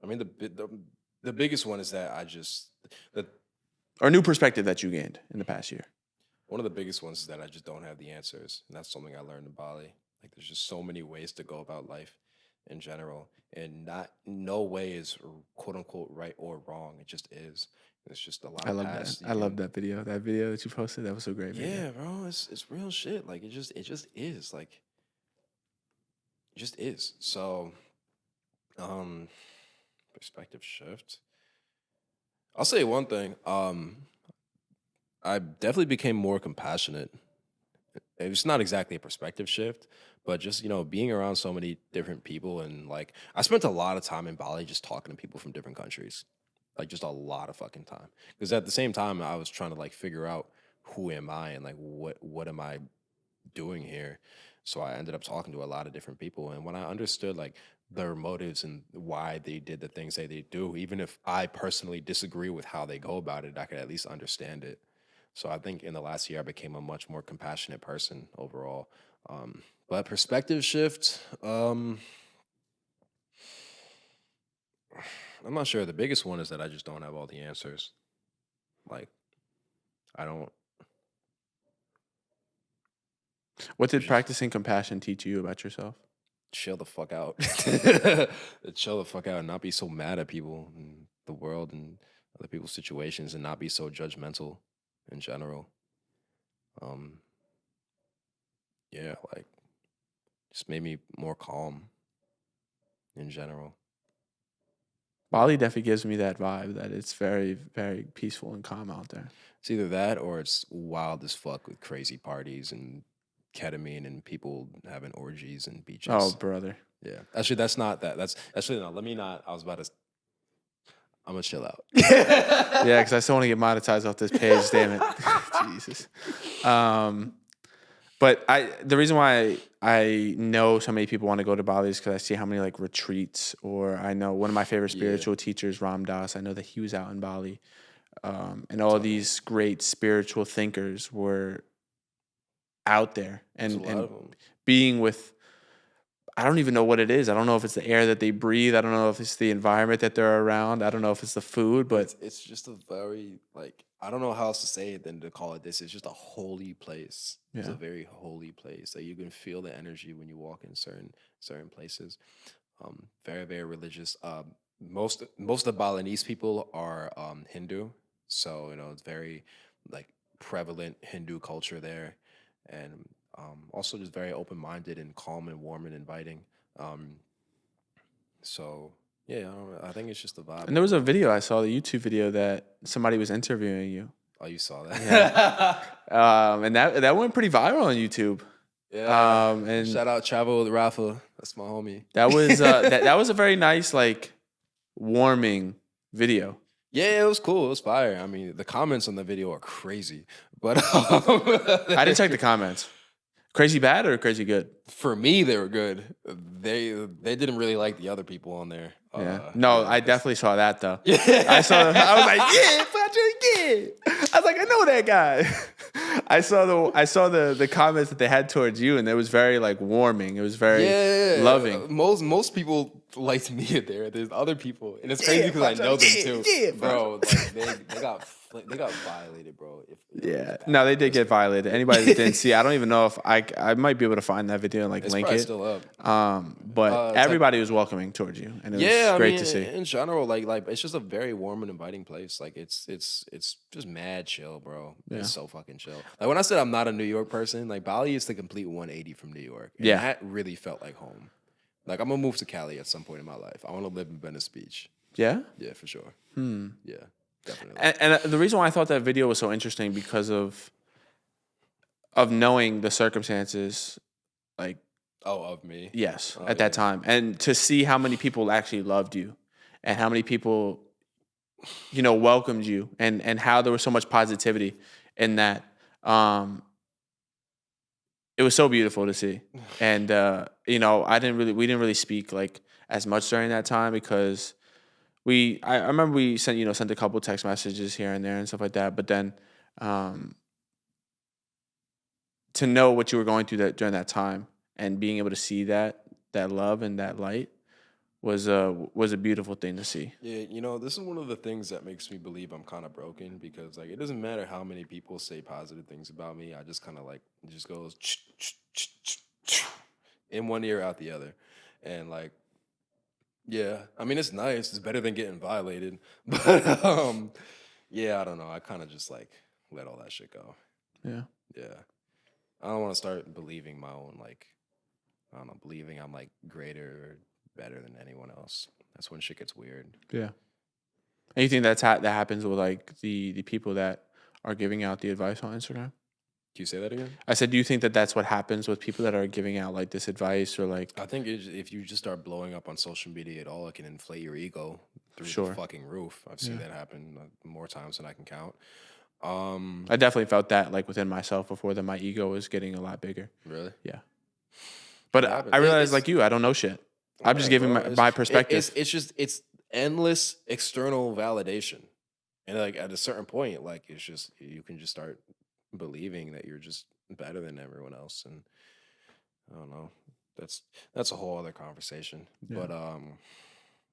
I mean the biggest one is that Or new perspective that you gained in the past year. one of the biggest ones is that I just don't have the answers, and that's something I learned in Bali. Like there's just so many ways to go about life in general, and no way is quote unquote right or wrong. It just is. It's just a lot. I love that. I love that video. That video that you posted, that was so great. Yeah, bro. It's real shit. Like it just is. Like it just is. So perspective shift. I'll say one thing. I definitely became more compassionate. It's not exactly a perspective shift, but just, being around so many different people, and like I spent a lot of time in Bali just talking to people from different countries. Like just a lot of fucking time. Because at the same time I was trying to like figure out who am I and like what am I doing here. So I ended up talking to a lot of different people, and when I understood like their motives and why they did the things that they do, even if I personally disagree with how they go about it, I could at least understand it. So I think in the last year I became a much more compassionate person overall. But perspective shift, I'm not sure. The biggest one is that I just don't have all the answers. Like, I don't. What did practicing compassion teach you about yourself? Chill the fuck out. Chill the fuck out and not be so mad at people and the world and other people's situations, and not be so judgmental in general. Yeah, like just made me more calm in general. Bali definitely gives me that vibe that it's very, very peaceful and calm out there. It's either that or it's wild as fuck with crazy parties and ketamine and people having orgies and beaches. Oh, brother. Yeah. Actually, that's not that. That's actually not. Let me not. I was about to. I'm gonna chill out. Yeah, because I still want to get monetized off this page. Damn it, Jesus. But the reason why I know so many people want to go to Bali is because I see how many like retreats, or I know one of my favorite spiritual teachers, Ram Dass. I know that he was out in Bali, and all of these great spiritual thinkers were out there and being with. I don't even know what it is. I don't know if it's the air that they breathe. I don't know if it's the environment that they're around. I don't know if it's the food, but It's just a very like I don't know how else to say it than to call it this. It's just a holy place. It's a yeah. very holy place. Like you can feel the energy when you walk in certain places. Very very religious. Most of the Balinese people are Hindu, so it's very like prevalent Hindu culture there, and also just very open minded and calm and warm and inviting. Um, so yeah, I think it's just the vibe And there was a overall. video I saw, the YouTube video that somebody was interviewing you. Oh, you saw that? Yeah. And that went pretty viral on YouTube. Yeah. And Shout out Travel with Rafa. That's my homie. that was that was a very nice, like, warming video. Yeah, it was cool. It was fire. I mean, the comments on the video are crazy, but I didn't check the comments. Crazy bad or crazy good? for me, they were good. They didn't really like the other people on there. Yeah. No, I definitely saw that though. Yeah. I was like, yeah, Poncho, yeah. I was like, I know that guy. I saw the comments that they had towards you, and it was very like warming. It was very loving. Most people liked me there. There's other people, and it's crazy because I know them too. Yeah, bro. Like, they got violated, bro. Yeah. No, they did get violated. Anybody that didn't see, I don't even know if I might be able to find that video and like It's link probably it. still up. But everybody was welcoming towards you, and it was great to see. In general, like it's just a very warm and inviting place. Like it's just mad chill, bro. Yeah. It's so fucking chill. Like when I said I'm not a New York person, like Bali is the complete 180 from New York. And Yeah. that really felt like home. Like I'm gonna move to Cali at some point in my life. I want to live in Venice Beach. Yeah. Yeah, for sure. Yeah, definitely. And the reason why I thought that video was so interesting because of knowing the circumstances, like Of me. yes, Oh, at that time, and to see how many people actually loved you, and how many people, welcomed you, and how there was so much positivity in that. It was so beautiful to see, and we didn't really speak like as much during that time because I remember we sent a couple text messages here and there and stuff like that, but then to know what you were going through during that time and being able to see that love and that light was a beautiful thing to see. Yeah, this is one of the things that makes me believe I'm kind of broken because like it doesn't matter how many people say positive things about me. I just kind of like it just goes in one ear out the other, and like yeah, I mean it's nice. It's better than getting violated, but yeah, I don't know. I kind of just like let all that shit go. Yeah. Yeah, I don't want to start believing my own like I don't know, believing I'm like greater or better than anyone else. That's when shit gets weird. Yeah. And you think that happens with like the people that are giving out the advice on Instagram? Can you say that again? I said, do you think that that's what happens with people that are giving out like this advice or like? I think if you just start blowing up on social media at all, it can inflate your ego through Sure. the fucking roof. I've seen that happen more times than I can count. I definitely felt that like within myself before that my ego was getting a lot bigger. Really? Yeah. But I realized like you, I don't know shit. I'm just giving my perspective. It's endless external validation, and like at a certain point, like it's just you can just start believing that you're just better than everyone else, and I don't know. That's a whole other conversation. Yeah. But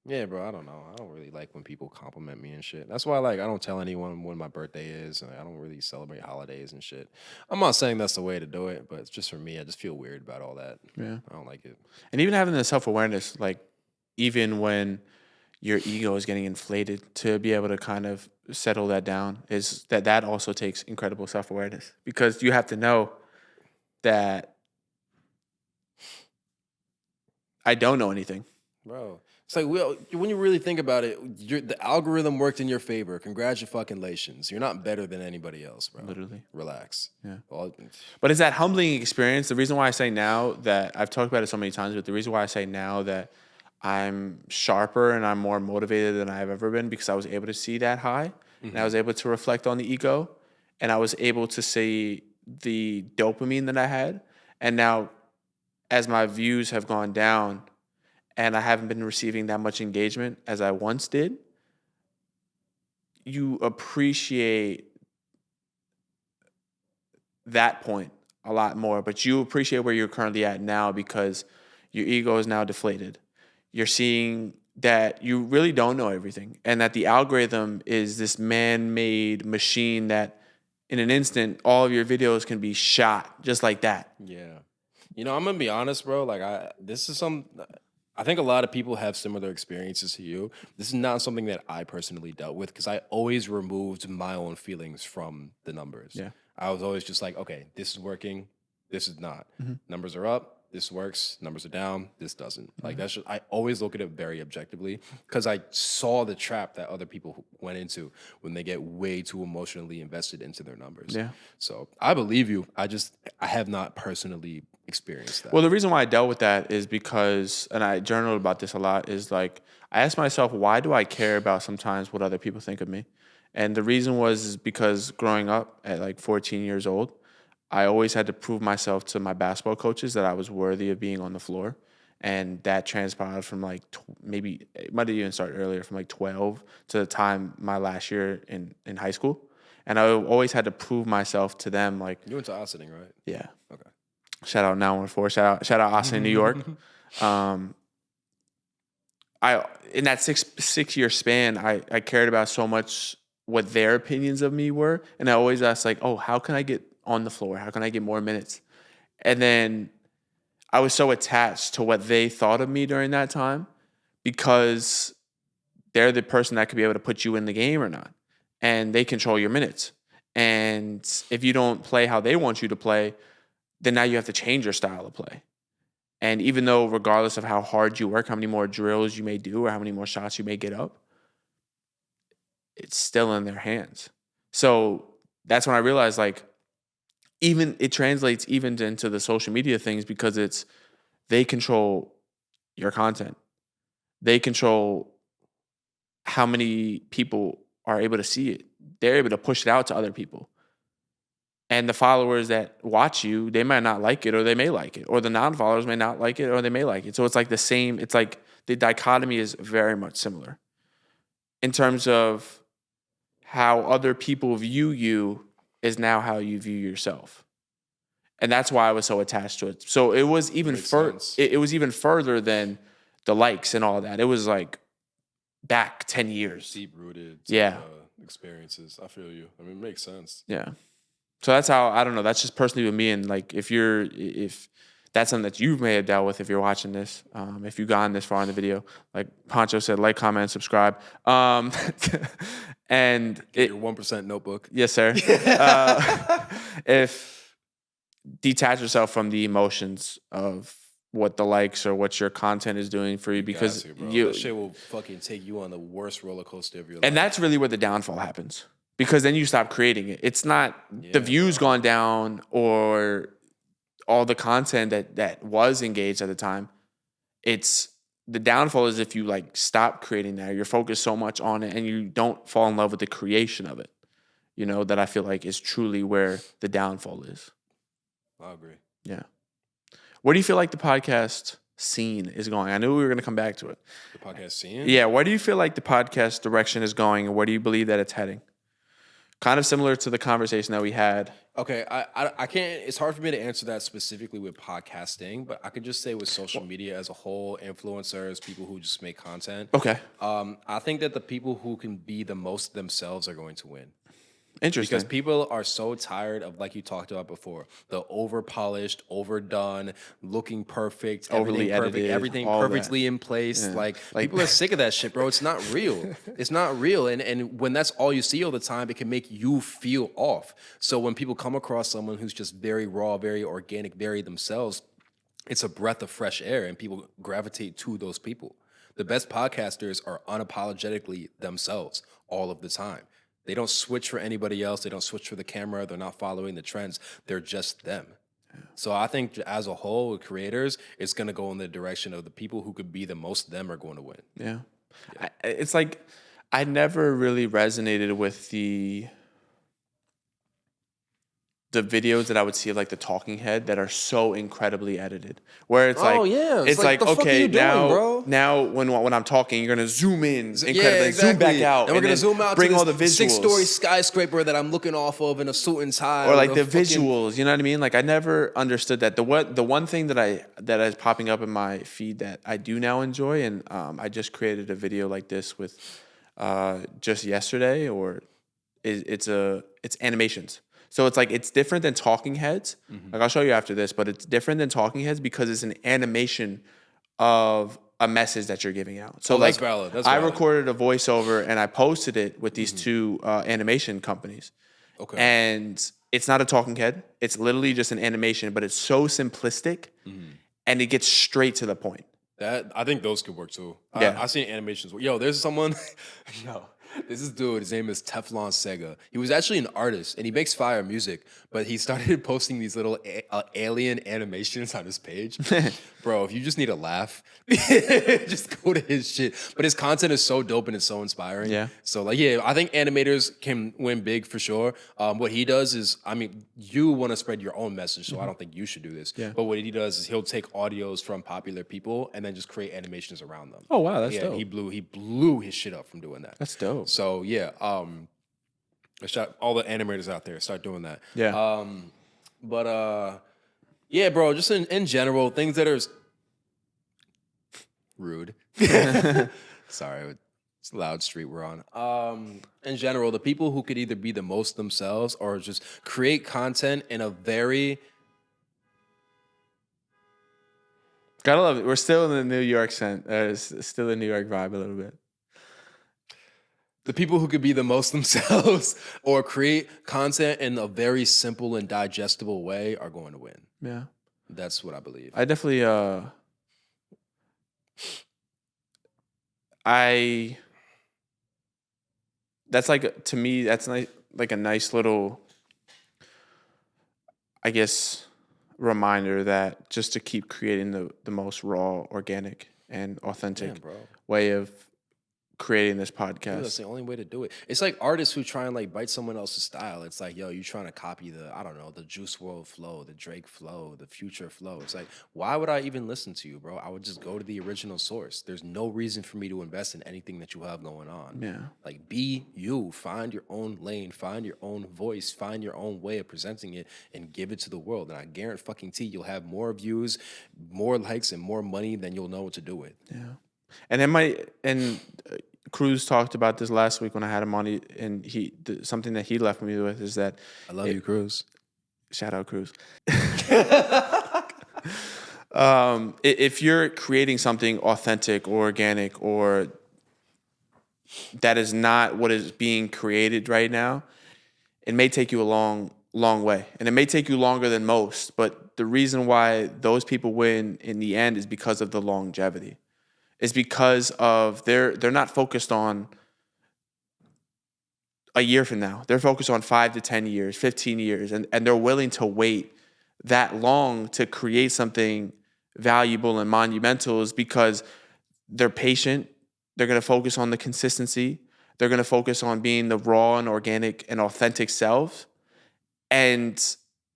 yeah, bro, I don't know. I don't really like when people compliment me and shit. That's why like I don't tell anyone when my birthday is, and I don't really celebrate holidays and shit. I'm not saying that's the way to do it, but it's just for me. I just feel weird about all that. Yeah. I don't like it. And even having the self-awareness, like even when your ego is getting inflated, to be able to kind of settle that down is that also takes incredible self-awareness because you have to know that I don't know anything. Bro, it's like when you really think about it, the algorithm worked in your favor. Congratulations. You're not better than anybody else, bro. Literally. Relax. Yeah. Well, But it's that humbling experience. The reason why I say now that I've talked about it so many times, but the reason why I say now that I'm sharper and I'm more motivated than I've ever been because I was able to see that high and I was able to reflect on the ego and I was able to see the dopamine that I had. And now as my views have gone down and I haven't been receiving that much engagement as I once did, you appreciate that point a lot more, but you appreciate where you're currently at now because your ego is now deflated. You're seeing that you really don't know everything, and that the algorithm is this man-made machine that in an instant all of your videos can be shot just like that. Yeah. I'm gonna be honest, bro. Like I think a lot of people have similar experiences to you. This is not something that I personally dealt with because I always removed my own feelings from the numbers. Yeah. I was always just like, okay, this is working, this is not. Numbers are up, this works. Numbers are down, this doesn't. Like that's just, I always look at it very objectively because I saw the trap that other people went into when they get way too emotionally invested into their numbers. Yeah. So I believe you. I have not personally experienced that. Well, the reason why I dealt with that is because, and I journaled about this a lot, is like I asked myself, why do I care about sometimes what other people think of me? And the reason is because growing up at like 14 years old, I always had to prove myself to my basketball coaches that I was worthy of being on the floor. And that transpired from like maybe, it might have even started earlier, from like 12 to the time my last year in high school. And I always had to prove myself to them. Like, you went to Austin, right? Yeah. Okay. Shout out 914. Shout out Austin, New York. I in that six year span, I cared about so much what their opinions of me were, and I always asked like, oh, how can I get on the floor? How can I get more minutes? And then I was so attached to what they thought of me during that time because they're the person that could be able to put you in the game or not, and they control your minutes. And if you don't play how they want you to play, then now you have to change your style of play. And even though regardless of how hard you work, how many more drills you may do or how many more shots you may get up, it's still in their hands. So that's when I realized, like, even it translates even into the social media things because they control your content. They control how many people are able to see it. They're able to push it out to other people. And the followers that watch you, they might not like it or they may like it. Or the non-followers may not like it or they may like it. So it's like the same, it's like the dichotomy is very much similar in terms of how other people view you is now how you view yourself. And that's why I was so attached to it. So it was even it was even further than the likes and all that. It was like back 10 years. Deep rooted experiences. I feel you. I mean, it makes sense. Yeah. So that's how, I don't know, that's just personally with me. And like, if that's something that you may have dealt with if you're watching this, if you've gotten this far in the video, like Poncho said, like, comment, subscribe. And get your 1% notebook. Yes, sir. If detach yourself from the emotions of what the likes or what your content is doing for you, because that shit will fucking take you on the worst roller coaster of your life. And that's really where the downfall happens. Because then you stop creating it. It's not the views gone down or all the content that was engaged at the time. It's the downfall is if you like stop creating that. You're focused so much on it and you don't fall in love with the creation of it. You know, that I feel like is truly where the downfall is. I agree. Yeah. Where do you feel like the podcast scene is going? I knew we were going to come back to it. The podcast scene? Yeah. Where do you feel like the podcast direction is going and where do you believe that it's heading? Kind of similar to the conversation that we had. Okay, I can't. It's hard for me to answer that specifically with podcasting, but I could just say with social media as a whole, influencers, people who just make content. Okay. I think that the people who can be the most themselves are going to win. Interesting. Because people are so tired of, like you talked about before, the over-polished, overdone, looking perfect, overly edited, everything perfectly in place. Yeah. Like, people are sick of that shit, bro. It's not real. It's not real. And when that's all you see all the time, it can make you feel off. So when people come across someone who's just very raw, very organic, very themselves, it's a breath of fresh air, and people gravitate to those people. The best podcasters are unapologetically themselves all of the time. They don't switch for anybody else. They don't switch for the camera. They're not following the trends. They're just them. Yeah. So I think as a whole, with creators, it's going to go in the direction of the people who could be the most them are going to win. Yeah. It's like I never really resonated with the videos that I would see of like the talking head that are so incredibly edited, where it's Oh, like, yeah. It's like, the fuck are okay, you doing, now, bro? now when I'm talking, you're gonna zoom in incredibly, Yeah, exactly. zoom back out, and we're gonna then zoom out bring to all this the visuals, 6-story skyscraper that I'm looking off of in a suit and tie, or like with the a fucking- visuals. You know what I mean? Like I never understood that. The one thing that is popping up in my feed that I do now enjoy, and I just created a video like this with just yesterday, or it's animations. So it's like it's different than talking heads. Like I'll show you after this, but it's different than talking heads because it's an animation of a message that you're giving out. So that's like valid. That's I valid. recorded a voiceover and I posted it with these two animation companies. Okay. And it's not a talking head. It's literally just an animation, but it's so simplistic and it gets straight to the point. That I think those could work too. Yeah. I've seen animations. Yo, there's someone. Yo, this is dude. His name is Teflon Sega. He was actually an artist and he makes fire music. But he started posting these little alien animations on his page. Bro, if you just need a laugh, just go to his shit. But his content is so dope and it's so inspiring. Yeah. So like, yeah, I think animators can win big for sure. What he does is, I mean, you want to spread your own message, so I don't think you should do this. Yeah. But what he does is he'll take audios from popular people and then just create animations around them. Oh wow, that's Yeah, dope. he blew his shit up from doing that. That's dope. So yeah, all the animators out there start doing that. Yeah. But yeah, bro, just in general, things that are rude. Sorry, it's a loud street we're on. In general, the people who could either be the most themselves or just create content in a very Gotta love it. We're still in the New York still the New York vibe a little bit. the people who could be the most themselves or create content in a very simple and digestible way are going to win. Yeah. That's what I believe. I definitely that's like, to me, that's like a nice little, I guess, reminder that just to keep creating the most raw, organic, and authentic Damn, bro. way of creating this Dude, podcast. that's the only way to do it. It's like artists who try and like bite someone else's style. It's like, yo, you trying to copy the, I don't know, the Juice World flow, the Drake flow, the Future flow. It's like, why would I even listen to you, bro? I would just go to the original source. There's no reason for me to invest in anything that you have going on. Yeah. Like, be you. Find your own lane. Find your own voice. Find your own way of presenting it and give it to the world. And I guarantee you'll have more views, more likes, and more money than you'll know what to do with. Yeah. Cruz talked about this last week when I had him on, and something that he left me with is that I love you, Cruz. Shout out Cruz. If you're creating something authentic or organic, or that is not what is being created right now, it may take you a long way, and it may take you longer than most. But the reason why those people win in the end is because of the longevity. Is because of they're not focused on a year from now. They're focused on 5 to 10 years, 15 years, and they're willing to wait that long to create something valuable and monumental, is because they're patient. They're going to focus on the consistency. They're going to focus on being the raw and organic and authentic self. And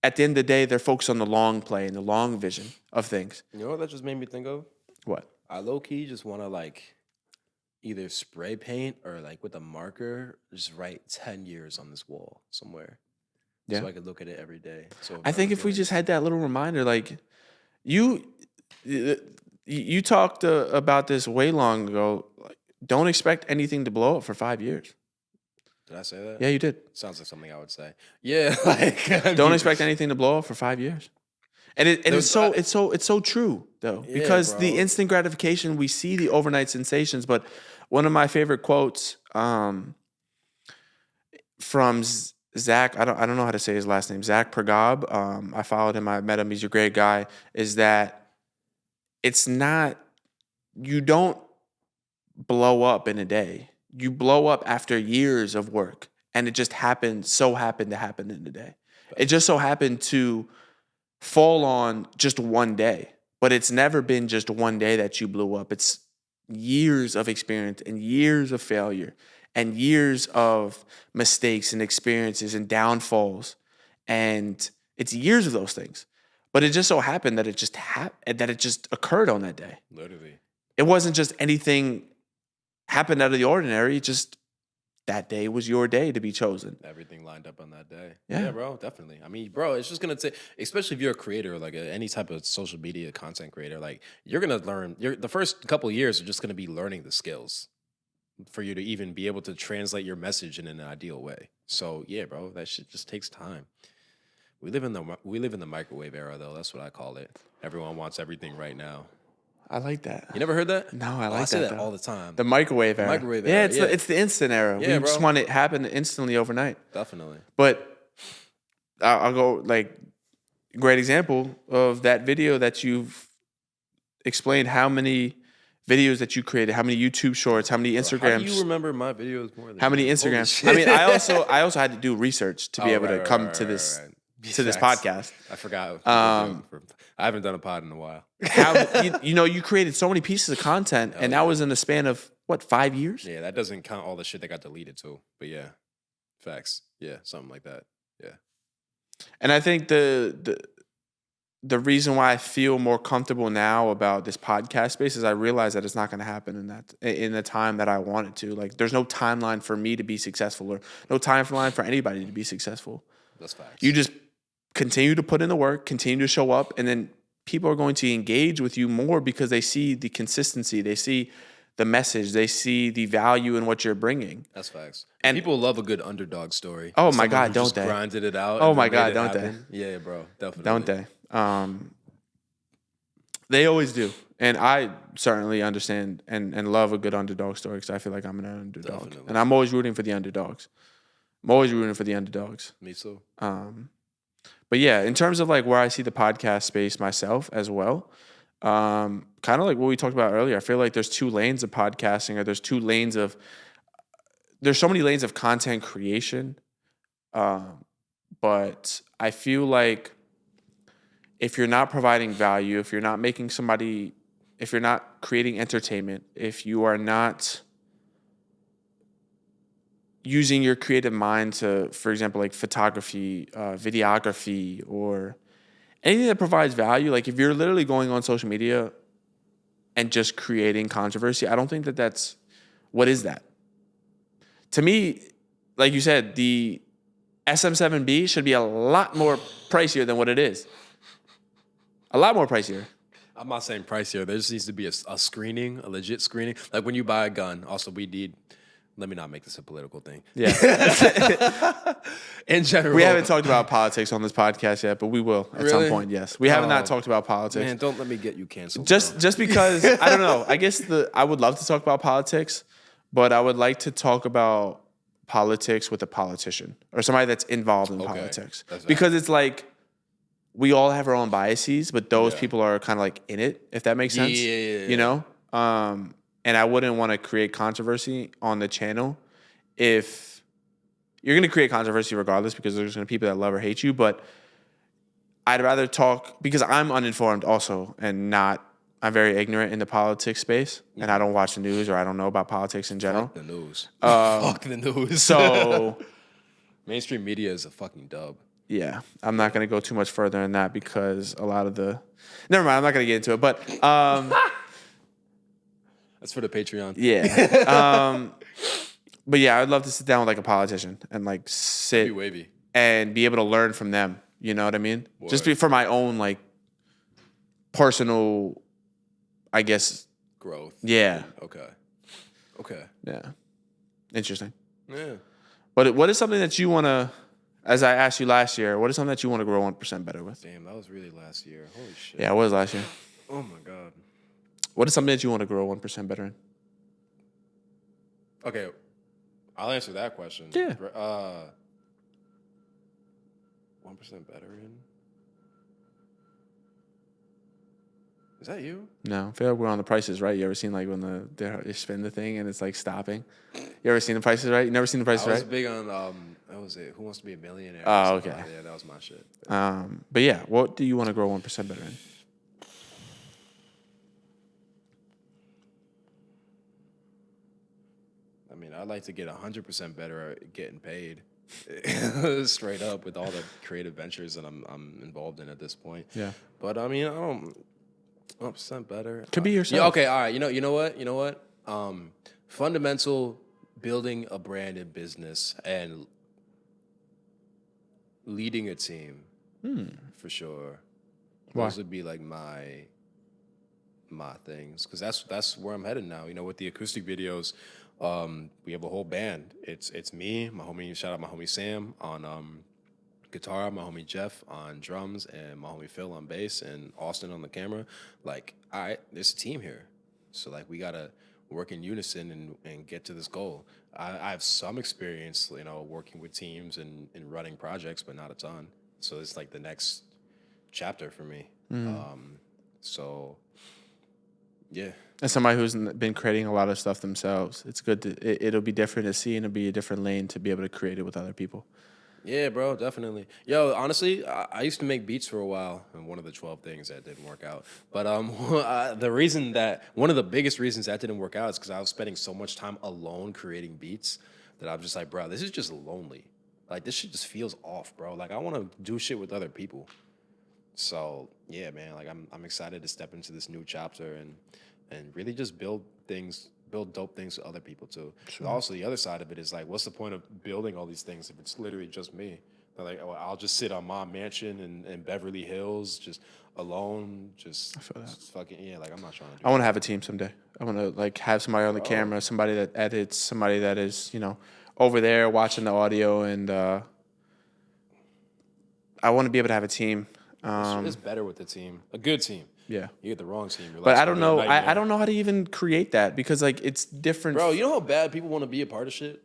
at the end of the day, they're focused on the long play and the long vision of things. You know what that just made me think of? What? I low-key just want to like either spray paint or like with a marker just write 10 years on this wall somewhere. Yeah. So I could look at it every day. So I think if we just had that little reminder, like you talked about this way long ago. Like, don't expect anything to blow up for 5 years. Did I say that? Yeah, you did. Sounds like something I would say. Yeah, like Don't expect anything to blow up for 5 years. And it's so true though, Yeah, because bro. the instant gratification, we see the overnight sensations. But one of my favorite quotes from Zach, I don't know how to say his last name, Zach Pergab. I followed him. I met him. He's a great guy. Is that it's not, you don't blow up in a day. You blow up after years of work, and it just happened to happen in a day. It just so happened to fall on just one day, but it's never been just one day that you blew up. It's years of experience and years of failure and years of mistakes and experiences and downfalls. And it's years of those things. But it just so happened that it just occurred on that day. Literally. It wasn't just anything happened out of the ordinary. It just that day was your day to be chosen. Everything lined up on that day. Yeah. Yeah, bro, definitely. I mean, bro, it's just gonna take, especially if you're a creator, like any type of social media content creator, like you're gonna learn. The first couple of years are just gonna be learning the skills for you to even be able to translate your message in an ideal way. So yeah, bro, that shit just takes time. We live in the microwave era, though. That's what I call it. Everyone wants everything right now. I like that. You never heard that? No, I I like say that though. all the time. The microwave era. Microwave Yeah, era, it's the instant era. Yeah, we just bro. want it happen instantly overnight. Definitely. But I'll go like great example of that video that you've explained how many videos that you created, how many YouTube shorts, how many Instagrams. How do you remember my videos more than how many yours? Holy Instagrams? shit. I mean, I also had to do research to be able to come to this right. to this Facts. podcast. I forgot. I haven't done a pod in a while. How you created so many pieces of content, and that was in the span of what, 5 years? Yeah, that doesn't count all the shit that got deleted too. But yeah, facts. Yeah, something like that. Yeah. And I think the reason why I feel more comfortable now about this podcast space is I realize that it's not going to happen in the time that I want it to. Like, there's no timeline for me to be successful, or no timeline for anybody to be successful. That's facts. You just continue to put in the work, continue to show up, and then people are going to engage with you more because they see the consistency, they see the message, they see the value in what you're bringing. That's facts. And people love a good underdog story. Oh my Someone God, who don't just they? grinded it out. Oh and my then God, made it don't happen. Yeah, bro, definitely. Don't they? They always do. And I certainly understand and love a good underdog story because I feel like I'm an underdog. Definitely. And I'm always rooting for the underdogs. Me too. But yeah, in terms of like where I see the podcast space myself as well, kind of like what we talked about earlier, I feel like there's two lanes of podcasting, or there's so many lanes of content creation. But I feel like if you're not providing value, if you're not creating entertainment, if you are not using your creative mind to, for example, like photography, videography, or anything that provides value, like if you're literally going on social media and just creating controversy, I don't think what is that? To me, like you said, the SM7B should be a lot more pricier than what it is. A lot more pricier. I'm not saying pricier. There just needs to be a screening, a legit screening. Like when you buy a gun, also let me not make this a political thing. Yeah. In general. We haven't talked about politics on this podcast yet, but we will at some point, yes. We have not talked about politics. Man, don't let me get you canceled. Just because, I don't know. I guess I would love to talk about politics, but I would like to talk about politics with a politician or somebody that's involved in politics. Because it's like, we all have our own biases, but those people are kind of like in it, if that makes sense. Yeah. You know? And I wouldn't want to create controversy on the channel if you're going to create controversy regardless, because there's going to be people that love or hate you. But I'd rather talk, because I'm uninformed also, and I'm very ignorant in the politics space, and I don't watch the news, or I don't know about politics in general. Fuck the news. Fuck the news. So mainstream media is a fucking dub. Yeah, I'm not going to go too much further in that because a lot of never mind, I'm not going to get into it, but that's for the Patreon. Yeah. But yeah, I'd love to sit down with like a politician and like sit Be wavy. and be able to learn from them. You know what I mean? Word. Just for my own like personal, I guess. Growth. Yeah. Okay. Yeah. Interesting. Yeah. But what is something that you want to, as I asked you last year, what is something that you want to grow 1% better with? Damn, that was really last year. Holy shit. Yeah, it was last year. Oh my God. What is something that you want to grow 1% better in? Okay, I'll answer that question. Yeah. 1% better in? Is that you? No, I feel like we're on The Price is Right. You ever seen like when they spin the thing and it's like stopping? You ever seen The Price is Right? You never seen The Price is Right? I was big on what was it? Who Wants to Be a Millionaire? Oh, okay. Yeah, that was my shit. But yeah, what do you want to grow 1% better in? I mean, I'd like to get 100% better at getting paid. straight up with all the creative ventures that I'm involved in at this point. Yeah. But I mean, I don't 100% better. Could be yourself. Yeah, okay, all right. You know what? Fundamental building a brand in business and leading a team for sure. Why? Those would be like my things, because that's where I'm headed now. You know, with the acoustic videos, we have a whole band. It's me, my homie. Shout out my homie Sam on guitar, my homie Jeff on drums, and my homie Phil on bass, and Austin on the camera. Like, all right, there's a team here, so like we gotta work in unison and get to this goal. I have some experience, you know, working with teams and running projects, but not a ton. So it's like the next chapter for me. So yeah. As somebody who's been creating a lot of stuff themselves, it's good to, it'll be different to see, and it'll be a different lane to be able to create it with other people. Yeah, bro, definitely. Yo, honestly, I used to make beats for a while, and one of the 12 things that didn't work out. But one of the biggest reasons that didn't work out is because I was spending so much time alone creating beats that I'm just like, bro, this is just lonely. Like, this shit just feels off, bro. Like, I want to do shit with other people. So yeah, man, like I'm excited to step into this new chapter and really just build dope things with other people too. Sure. Also, the other side of it is like, what's the point of building all these things if it's literally just me? They're like, oh, I'll just sit on my mansion in Beverly Hills, just alone, just fucking, yeah, like I'm not trying to do I want to have a team someday. I want to like have somebody on the camera, somebody that edits, somebody that is, you know, over there watching the audio, and I want to be able to have a team. It's better with the team, a good team. Yeah, you get the wrong team. But I don't know. I don't know how to even create that, because like it's different. Bro, you know how bad people want to be a part of shit?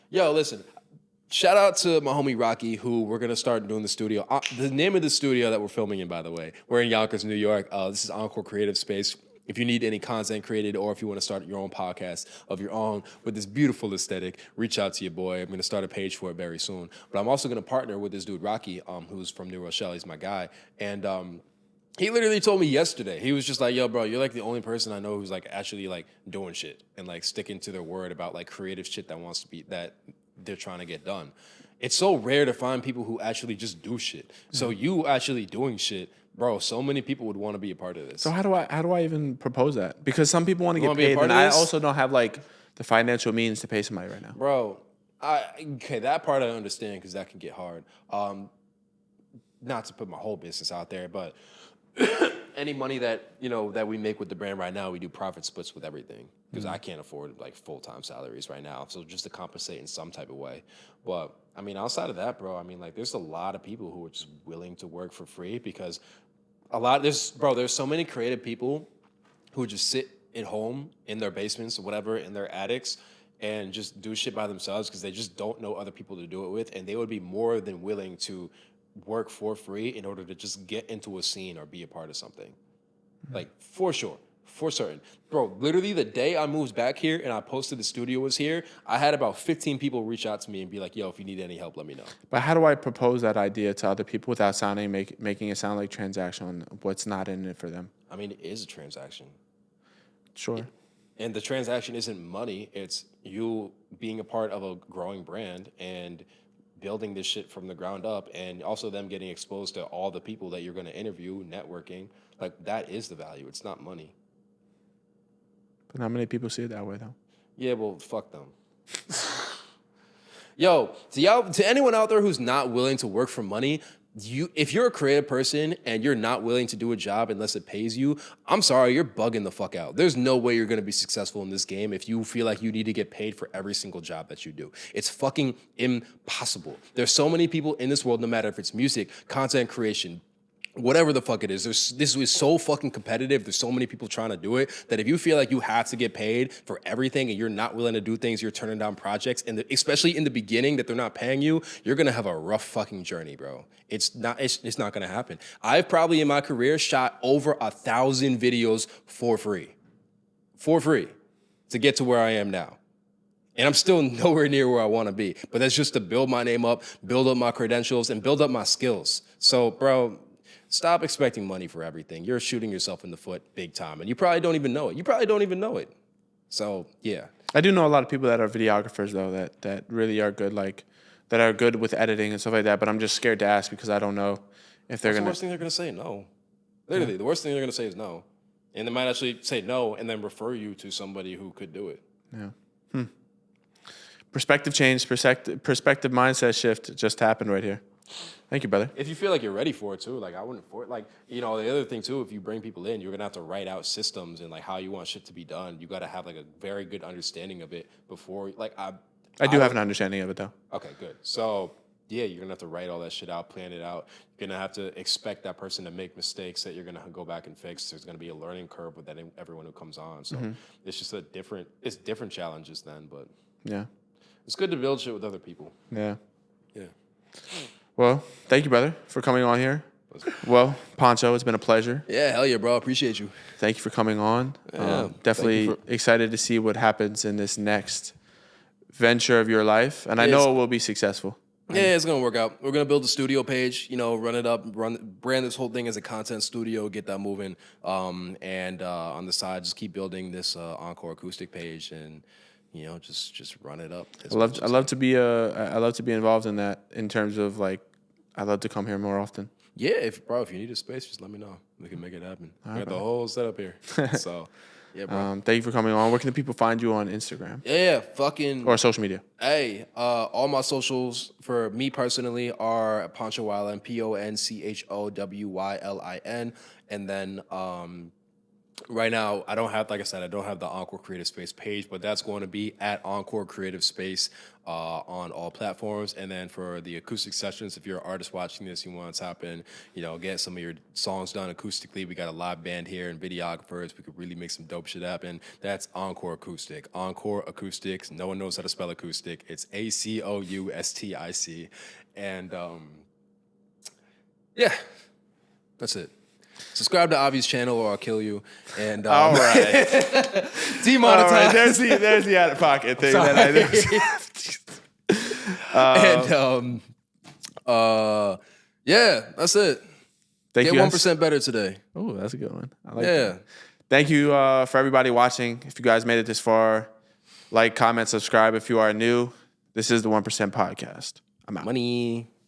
Yo, listen. Shout out to my homie Rocky, who we're gonna start doing the studio. The name of the studio that we're filming in, by the way, we're in Yonkers, New York. This is Encore Creative Space. If you need any content created, or if you want to start your own podcast of your own with this beautiful aesthetic, reach out to your boy. I'm going to start a page for it very soon. But I'm also going to partner with this dude, Rocky, who's from New Rochelle. He's my guy. And he literally told me yesterday, he was just like, yo, bro, you're like the only person I know who's like actually like doing shit and like sticking to their word about like creative shit that they're trying to get done. It's so rare to find people who actually just do shit. So you actually doing shit, bro, so many people would want to be a part of this. So how do I even propose that? Because some people want to get paid, and I also don't have like the financial means to pay somebody right now. Bro, that part I understand, because that can get hard. Not to put my whole business out there, but any money that we make with the brand right now, we do profit splits with everything, because I can't afford like full-time salaries right now. So just to compensate in some type of way. But I mean, outside of that, bro, I mean, like there's a lot of people who are just willing to work for free, because there's so many creative people who just sit at home in their basements or whatever, in their attics, and just do shit by themselves because they just don't know other people to do it with, and they would be more than willing to work for free in order to just get into a scene or be a part of something. Like, for sure. For certain. Bro, literally the day I moved back here and I posted the studio was here, I had about 15 people reach out to me and be like, yo, if you need any help, let me know. But how do I propose that idea to other people without making it sound like transactional and what's not in it for them? I mean, it is a transaction. Sure. And the transaction isn't money. It's you being a part of a growing brand and building this shit from the ground up, and also them getting exposed to all the people that you're going to interview, networking. Like, that is the value. It's not money. But not many people see it that way, though. Yeah, well, fuck them. Yo, to anyone out there who's not willing to work for money, if you're a creative person and you're not willing to do a job unless it pays you, I'm sorry, you're bugging the fuck out. There's no way you're going to be successful in this game if you feel like you need to get paid for every single job that you do. It's fucking impossible. There's so many people in this world, no matter if it's music, content creation, whatever the fuck it is, this is so fucking competitive. There's so many people trying to do it that if you feel like you have to get paid for everything and you're not willing to do things, you're turning down projects, and especially in the beginning that they're not paying you, you're gonna have a rough fucking journey, bro. It's not gonna happen. I've probably in my career shot over 1,000 videos for free to get to where I am now. And I'm still nowhere near where I want to be. But that's just to build my name up, build up my credentials, and build up my skills. So, bro, stop expecting money for everything. You're shooting yourself in the foot big time, and you probably don't even know it. So, yeah. I do know a lot of people that are videographers, though, that really are good, like that are good with editing and stuff like that. But I'm just scared to ask because I don't know if they're What's gonna. the worst thing they're gonna say? No. Literally, the worst thing they're gonna say is no, and they might actually say no and then refer you to somebody who could do it. Yeah. Perspective change, perspective mindset shift just happened right here. Thank you, brother. If you feel like you're ready for it too, like I wouldn't for it. Like, you know, the other thing too, if you bring people in, you're gonna have to write out systems and like how you want shit to be done. You gotta have like a very good understanding of it before. Like I do have an understanding of it though. Okay, good. So yeah, you're gonna have to write all that shit out, plan it out. You're gonna have to expect that person to make mistakes that you're gonna go back and fix. There's gonna be a learning curve with that everyone who comes on. So it's just it's different challenges then, but yeah, it's good to build shit with other people. Yeah. Yeah. Well, thank you, brother, for coming on here. Well, Poncho, it's been a pleasure. Yeah, hell yeah, bro. Appreciate you. Thank you for coming on. Yeah, definitely excited to see what happens in this next venture of your life. And I know it will be successful. Yeah, it's going to work out. We're going to build a studio page, you know, run it up, brand this whole thing as a content studio, get that moving. And on the side, just keep building this Encore acoustic page and, you know, just run it up. I love to be involved in that in terms of like, I'd love to come here more often. Yeah, if you need a space, just let me know. We can make it happen. We got the whole setup here. So, yeah, bro. Thank you for coming on. Where can the people find you on Instagram? Yeah, fucking. Or social media. Hey, all my socials for me personally are Poncho Wylin, PonchoWylin. And then right now, I don't have the Encore Creative Space page, but that's going to be at Encore Creative Space on all platforms. And then for the acoustic sessions, if you're an artist watching this, you want to tap in, you know, get some of your songs done acoustically. We got a live band here and videographers. We could really make some dope shit happen. That's Encore Acoustic. Encore Acoustics. No one knows how to spell acoustic. It's ACOUSTIC. And yeah, that's it. Subscribe to Avi's channel or I'll kill you. And all right, demonetize. All right. There's the out of pocket thing. Yeah, that's it. Thank Get you. 1% better today. Oh, that's a good one. I like that. Thank you for everybody watching. If you guys made it this far, like, comment, subscribe if you are new. This is the 1% Podcast. I'm out. Money.